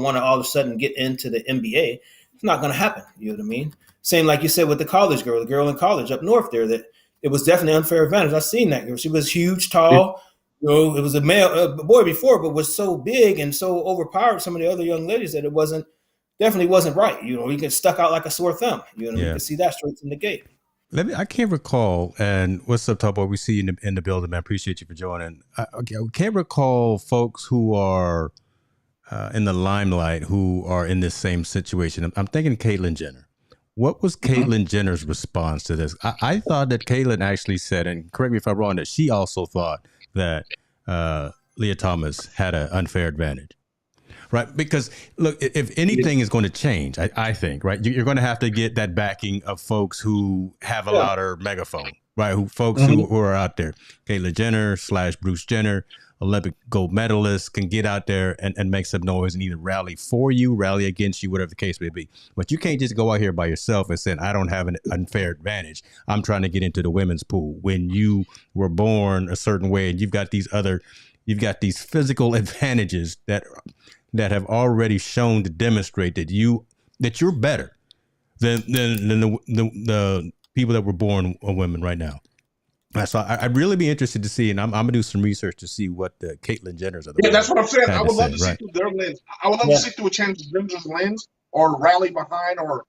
want to all of a sudden get into the NBA. It's not going to happen. You know what I mean? Same like you said with the college girl, the girl in college up north there, that it was definitely an unfair advantage. I've seen that girl. She was huge, tall. It was a boy before, but was so big and so overpowered some of the other young ladies that it definitely wasn't right. He get stuck out like a sore thumb. You can see that straight from the gate. I can't recall, and what's up, Top Boy? We see you in the building, man. Appreciate you for joining. I can't recall folks who are in the limelight who are in this same situation. I'm thinking Caitlyn Jenner. What was Caitlyn Jenner's response to this? I thought that Caitlyn actually said, and correct me if I'm wrong, that she also thought that Lia Thomas had an unfair advantage. Right, because look, if anything is going to change, I think, right, you're going to have to get that backing of folks who have a louder megaphone, right? Who are out there. Caitlyn Jenner / Bruce Jenner, Olympic gold medalist, can get out there and make some noise and either rally for you, rally against you, whatever the case may be. But you can't just go out here by yourself and say, I don't have an unfair advantage. I'm trying to get into the women's pool when you were born a certain way and you've got these physical advantages that have already shown to demonstrate that you're better than the people that were born women right now. So I'd really be interested to see, and I'm gonna do some research to see what the Caitlyn Jenners are. Yeah, that's what I'm saying. I would love to see through their lens. I would love to see through a transgender's lens, or rally behind, or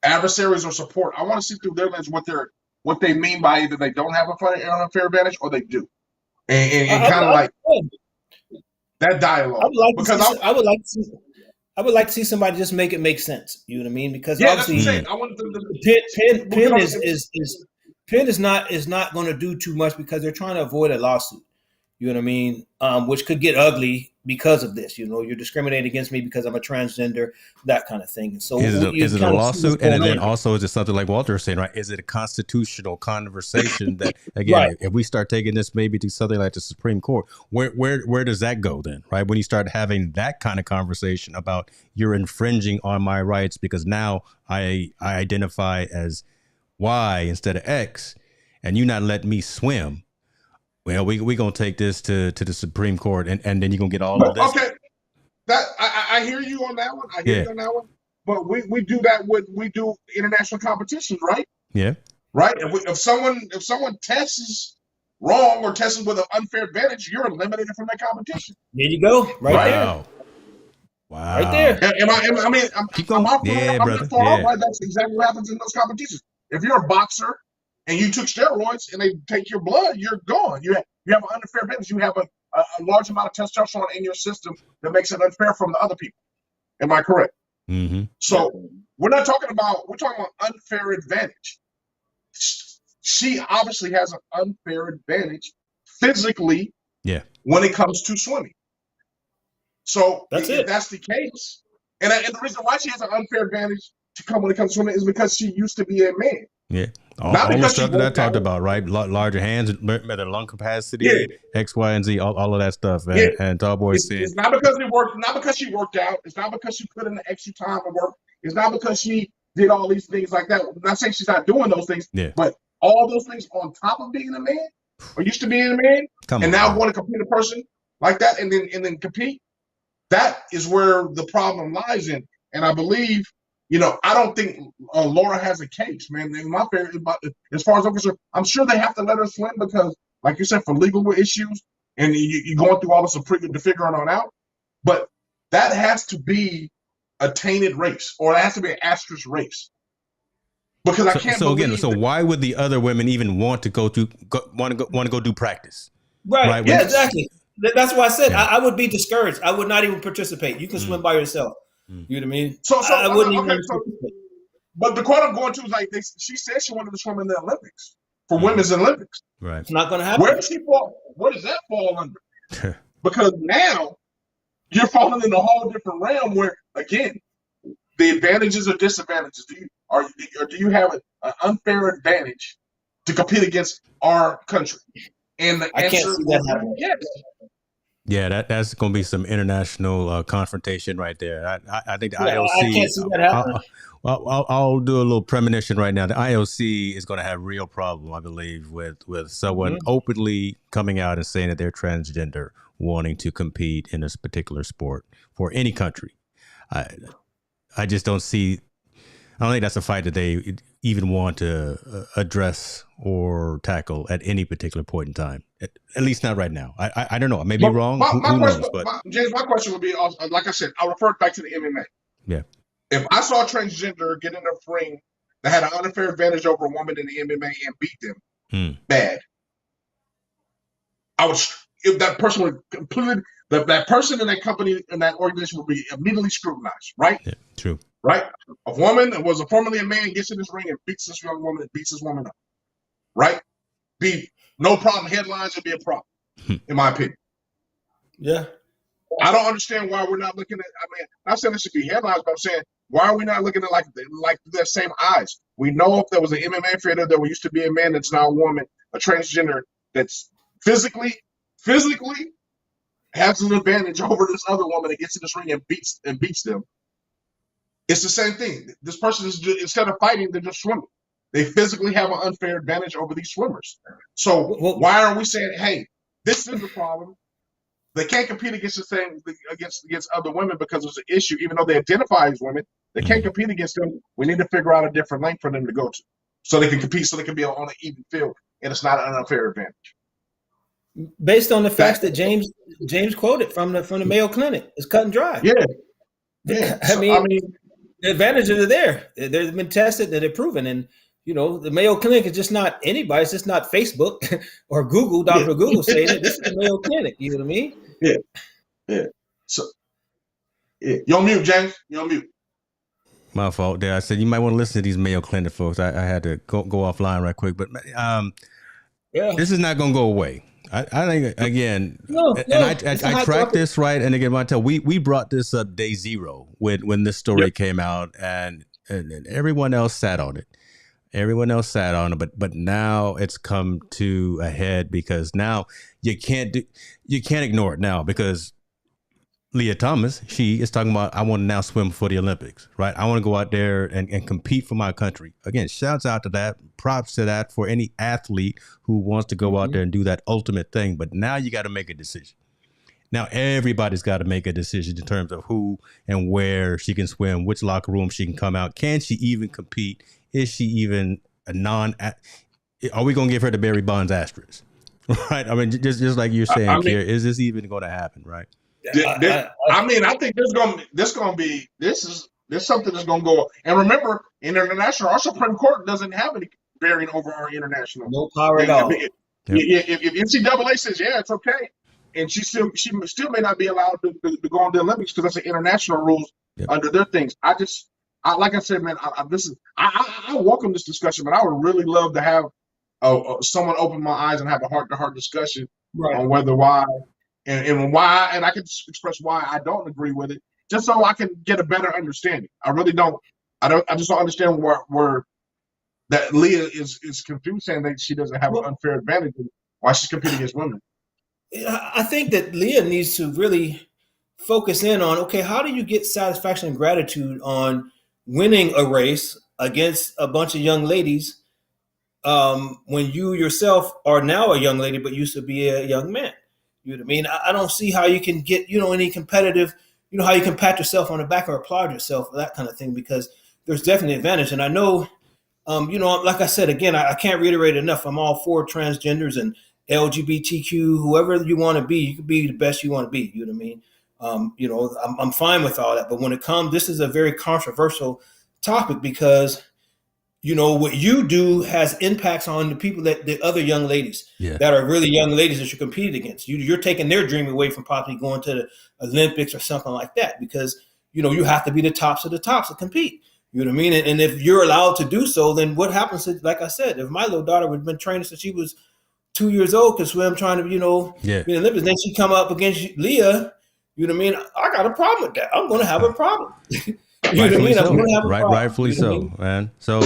adversaries or support. I want to see through their lens what they mean by either they don't have an unfair advantage or they do, and kind of like that dialogue. I would like to see somebody just make it make sense. You know what I mean? Because obviously, I want Penn is not going to do too much because they're trying to avoid a lawsuit. You know what I mean? Which could get ugly because of this. You're discriminating against me because I'm a transgender, that kind of thing. And so is it a lawsuit? And then also, is it something like Walter was saying, right? Is it a constitutional conversation that, again, if we start taking this maybe to something like the Supreme Court, where does that go then, right? When you start having that kind of conversation about you're infringing on my rights because now I identify as Y instead of X, and you're not letting me swim. Well, we gonna take this to the Supreme Court, and then you're gonna get all of this. Okay, that I hear you on that one. I hear you on that one. But we do that we do international competitions, right? Yeah. Right. If someone tests wrong or tests with an unfair advantage, you're eliminated from that competition. There you go. Right there. Wow. Right there. Keep going. Right? That's exactly what happens in those competitions. If you're a boxer and you took steroids and they take your blood, you're gone. You have an unfair advantage. You have a large amount of testosterone in your system that makes it unfair from the other people. Am I correct? Mm-hmm. So we're talking about unfair advantage. She obviously has an unfair advantage physically when it comes to swimming. So if that's the case, and the reason why she has an unfair advantage when it comes to swimming is because she used to be a man. Yeah. All the stuff that I talked about, right? Larger hands, better lung capacity, X, Y, and Z, all of that stuff. And Tall Boy said, it's not because it worked, not because she worked out. It's not because she put in the extra time of work. It's not because she did all these things like that. I'm not saying she's not doing those things, but all those things on top of being a man, or used to being a man, now want to compete a person like that and then compete. That is where the problem lies in. And I believe, I don't think Laura has a case, man. As far as I'm concerned, I'm sure they have to let her swim because, like you said, for legal issues, and you're going through all this to figure it out. But that has to be a tainted race, or it has to be an asterisk race. Because I can't. So why would the other women even want to go do practice? Right. Yeah, exactly. That's why I said I would be discouraged. I would not even participate. You can swim by yourself. You know what I mean? So I wouldn't even participate. But the quote I'm going to is like she said she wanted to swim in the Olympics for women's Olympics. Right. It's not going to happen. Where does she fall? Where does that fall under? Because now you're falling in a whole different realm where, again, the advantages or disadvantages. Do you have an unfair advantage to compete against our country? And the answer can't see that happening. Yes. Yeah, that's going to be some international confrontation right there. I think the IOC. I can't see that happening. I'll do a little premonition right now. The IOC is going to have real problem, I believe, with someone openly coming out and saying that they're transgender, wanting to compete in this particular sport for any country. I just don't see. I don't think that's a fight that they even want to address or tackle at any particular point in time. At least not right now. I don't know. I may be wrong. Who knows? James, my question would be, like I said, I'll refer back to the MMA. Yeah. If I saw a transgender get in a ring that had an unfair advantage over a woman in the MMA and beat them, bad. If that person would completely, that person in that company, in that organization would be immediately scrutinized, right? Yeah, true. Right? A woman that was formerly a man gets in this ring and beats this young woman and beats this woman up. Right? Be no problem. Headlines would be a problem, in my opinion. Yeah. I don't understand why we're not looking at. I mean, I'm saying it should be headlines, but I'm saying why are we not looking at like the same eyes? We know if there was an MMA fighter that used to be a man that's now a woman, a transgender that's physically has an advantage over this other woman that gets in this ring and beats them. It's the same thing. This person is just, instead of fighting, they're just swimming. They physically have an unfair advantage over these swimmers. So why are we saying, hey, this is the problem? They can't compete against the same against other women because there's an issue. Even though they identify as women, they can't compete against them. We need to figure out a different lane for them to go to, so they can compete, so they can be on an even field, and it's not an unfair advantage. Based on the facts that James quoted from the Mayo Clinic, it's cut and dry. Yeah. I mean, the advantages are there. They've been tested, they're proven, and the Mayo Clinic is just not anybody. It's just not Facebook or Google. Dr. Google saying it. This is the Mayo Clinic. You know what I mean? Yeah. So, you're on mute, James. You're on mute. My fault there. I said you might want to listen to these Mayo Clinic folks. I had to go offline right quick, but this is not going to go away. I think again, I tracked this right, and again, Montel, we brought this up day zero when this story came out, and everyone else sat on it. Everyone else sat on it, but now it's come to a head because now you can't ignore it now because Lia Thomas, she is talking about, I want to now swim for the Olympics, right? I want to go out there and compete for my country. Again, shouts out to that, props to that for any athlete who wants to go out there and do that ultimate thing. But now you got to make a decision. Now everybody's got to make a decision in terms of who and where she can swim, which locker room she can come out. Can she even compete? Is she even a are we going to give her the Barry Bonds asterisk? Right? I mean, just like you're saying, Kier, is this even going to happen? Right? I think there's something that's going to go. And remember, international, our Supreme Court doesn't have any bearing over our international. No power at all. If NCAA says, it's okay, and she still may not be allowed to go on the Olympics because that's the international rules under their things. Like I said, man, I welcome this discussion, but I would really love to have someone open my eyes and have a heart-to-heart discussion on why and why, and I can express why I don't agree with it, just so I can get a better understanding. I really don't. I just don't understand where that Lia is confused, saying that she doesn't have an unfair advantage and why she's competing against women. I think that Lia needs to really focus in on, okay, how do you get satisfaction and gratitude on winning a race against a bunch of young ladies when you yourself are now a young lady but used to be a young man? You know what I mean? I don't see how you can get, any competitive, how you can pat yourself on the back or applaud yourself, that kind of thing, because there's definitely advantage. And I know, like I said, again, I can't reiterate enough. I'm all for transgenders and LGBTQ, whoever you want to be. You can be the best you want to be. You know what I mean? I'm fine with all that. But when it comes, this is a very controversial topic because, what you do has impacts on the people the other young ladies that are really young ladies that you're competing against. You're taking their dream away from possibly going to the Olympics or something like that because, you have to be the tops of the tops to compete. You know what I mean? And if you're allowed to do so, then what happens is, like I said, if my little daughter would have been training since she was 2 years old, could swim, trying to, be in the Olympics, then she come up against Lia, you know what I mean? I got a problem with that. I'm going to have a problem. Rightfully so, man. So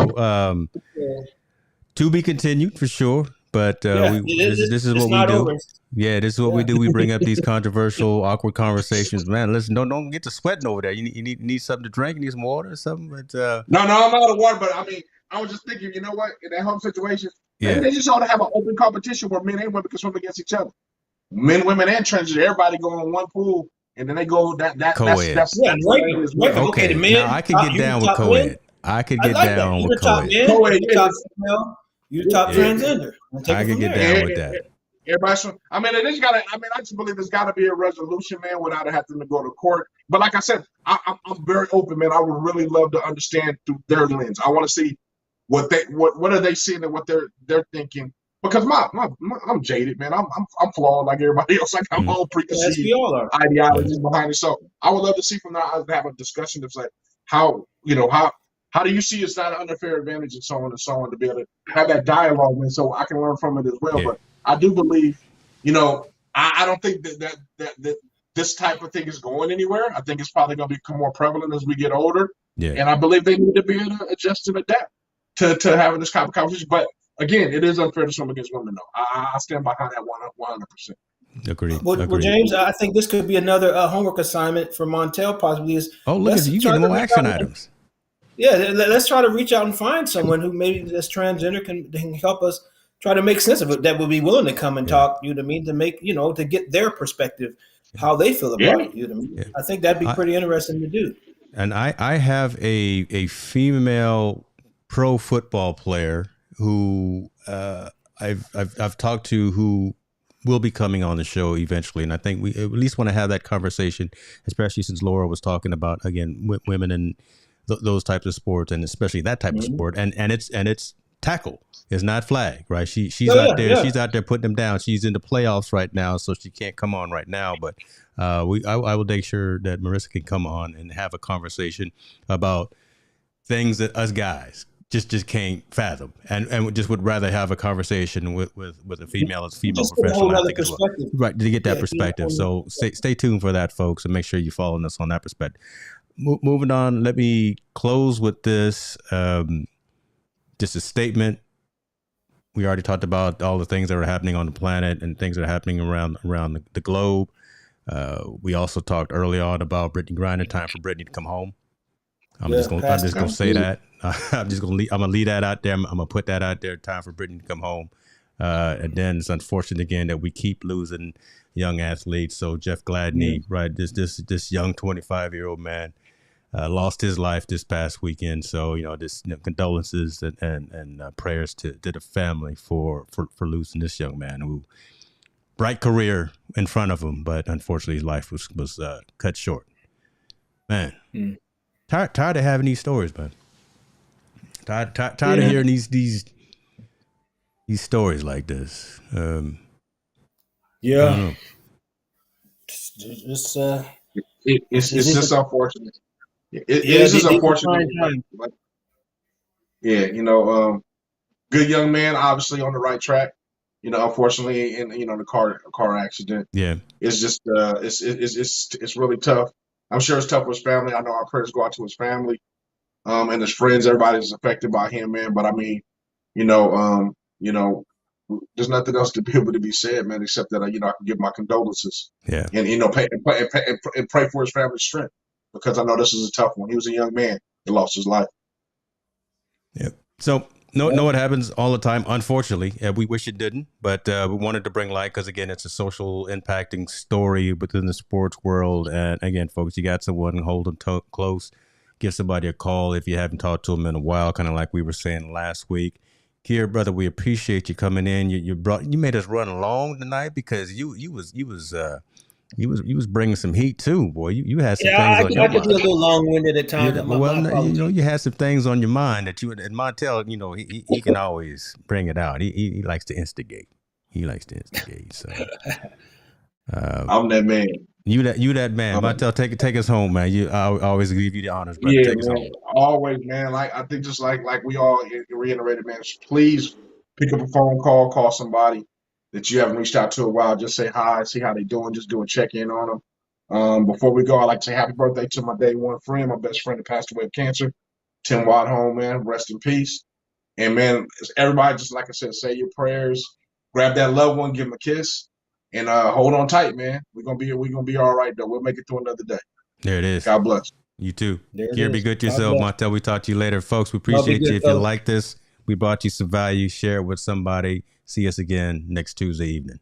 to be continued for sure. But this is what we do. Over. Yeah, this is what we do. We bring up these controversial, awkward conversations. Man, listen, don't get to sweating over there. You need something to drink. You need some water or something. But no, I'm out of water. But I mean, I was just thinking, you know what? In that home situation, maybe they just ought to have an open competition where men and women can swim against each other. Men, women, and transgender. Everybody go in one pool. And then they go that's right. Okay, the men, now I can get down with co-ed. I could get down with co-ed. You're the top transgender. I can get down with that. Everybody, I just believe there's got to be a resolution, man, without having to go to court. But like I said, I'm very open, man. I would really love to understand through their lens. I want to see what are they seeing and what they're thinking. Because I'm jaded, man. I'm flawed like everybody else. Like I'm all preconceived ideologies behind it. So I would love to see from that have a discussion of like how do you see it's not an unfair advantage and so on to be able to have that dialogue, man, so I can learn from it as well. Yeah. But I do believe, I don't think that this type of thing is going anywhere. I think it's probably going to become more prevalent as we get older. Yeah. And I believe they need to be able to adjust and adapt to having this kind of conversation. But again, it is unfair to swim against women, though. I stand behind that 100%. Agreed. Well, James, I think this could be another homework assignment for Montel. Possibly is. Oh, look at you getting more action items. Yeah, let's try to reach out and find someone who maybe this transgender can help us try to make sense of it. That would be willing to come and talk. You know what I mean? To make to get their perspective, how they feel about it. You know what I mean? Yeah. I think that'd be pretty interesting to do. And I have a female pro football player who I've talked to who will be coming on the show eventually, and I think we at least want to have that conversation, especially since Laura was talking about again women and those types of sports, and especially that type of sport, and it's tackle, it's not flag, right? She's out there, she's out there putting them down. She's in the playoffs right now, so she can't come on right now, but I will make sure that Marissa can come on and have a conversation about things that us guys just can't fathom, and just would rather have a conversation with a female professional, I think, as well. Right, to get that perspective. So stay tuned for that, folks, and make sure you follow us on that perspective. Moving on, let me close with this. Just a statement. We already talked about all the things that are happening on the planet and things that are happening around the globe. We also talked early on about Brittany Griner. Time for Brittany to come home. I'm just gonna say that. I'm gonna leave that out there. I'm gonna put that out there. Time for Brittany to come home. And then it's unfortunate again that we keep losing young athletes. So Jeff Gladney, right? This young 25-year-old man lost his life this past weekend. So condolences and prayers to the family for losing this young man who bright career in front of him, but unfortunately his life was cut short. Man, tired of having these stories, man. Tired of hearing these stories like this. It's just unfortunate. It's just unfortunate. Good young man, obviously on the right track. unfortunately, in the car accident. Yeah. It's just it's really tough. I'm sure it's tough for his family. I know our prayers go out to his family, and his friends. Everybody's affected by him, man. But I mean, you know, there's nothing else to be able to be said, man, except that I can give my condolences. Yeah. And pray for his family's strength, because I know this is a tough one. He was a young man that lost his life. Yeah. So know what happens all the time. Unfortunately, we wish it didn't, but we wanted to bring light because, again, it's a social impacting story within the sports world. And again, folks, you got someone, hold them close. Give somebody a call if you haven't talked to them in a while, kind of like we were saying last week. Kier, brother, we appreciate you coming in. You made us run long tonight because you was bringing some heat too, boy. You had some things on your mind. I could be a little long-winded at times. You had some things on your mind that you and Montel, he can always bring it out. He likes to instigate. So I'm that man. You that man. Montel, take us home, man. I always give you the honors, brother. Yeah, take us home. Always, man. Like I think, just like we all reiterated, man. Please pick up a phone call somebody that you haven't reached out to in a while. Just say hi, see how they doing. Just do a check in on them. Before we go, I'd like to say happy birthday to my day one friend, my best friend that passed away of cancer, Tim Wadholm, man. Rest in peace. And man, everybody, just like I said, say your prayers. Grab that loved one, give them a kiss, and hold on tight, man. We're gonna be all right though. We'll make it through another day. There it is. God bless. You too. Kier, be good to yourself, Montel. We talk to you later, folks. We appreciate you. If you like this, we brought you some value. Share it with somebody. See us again next Tuesday evening.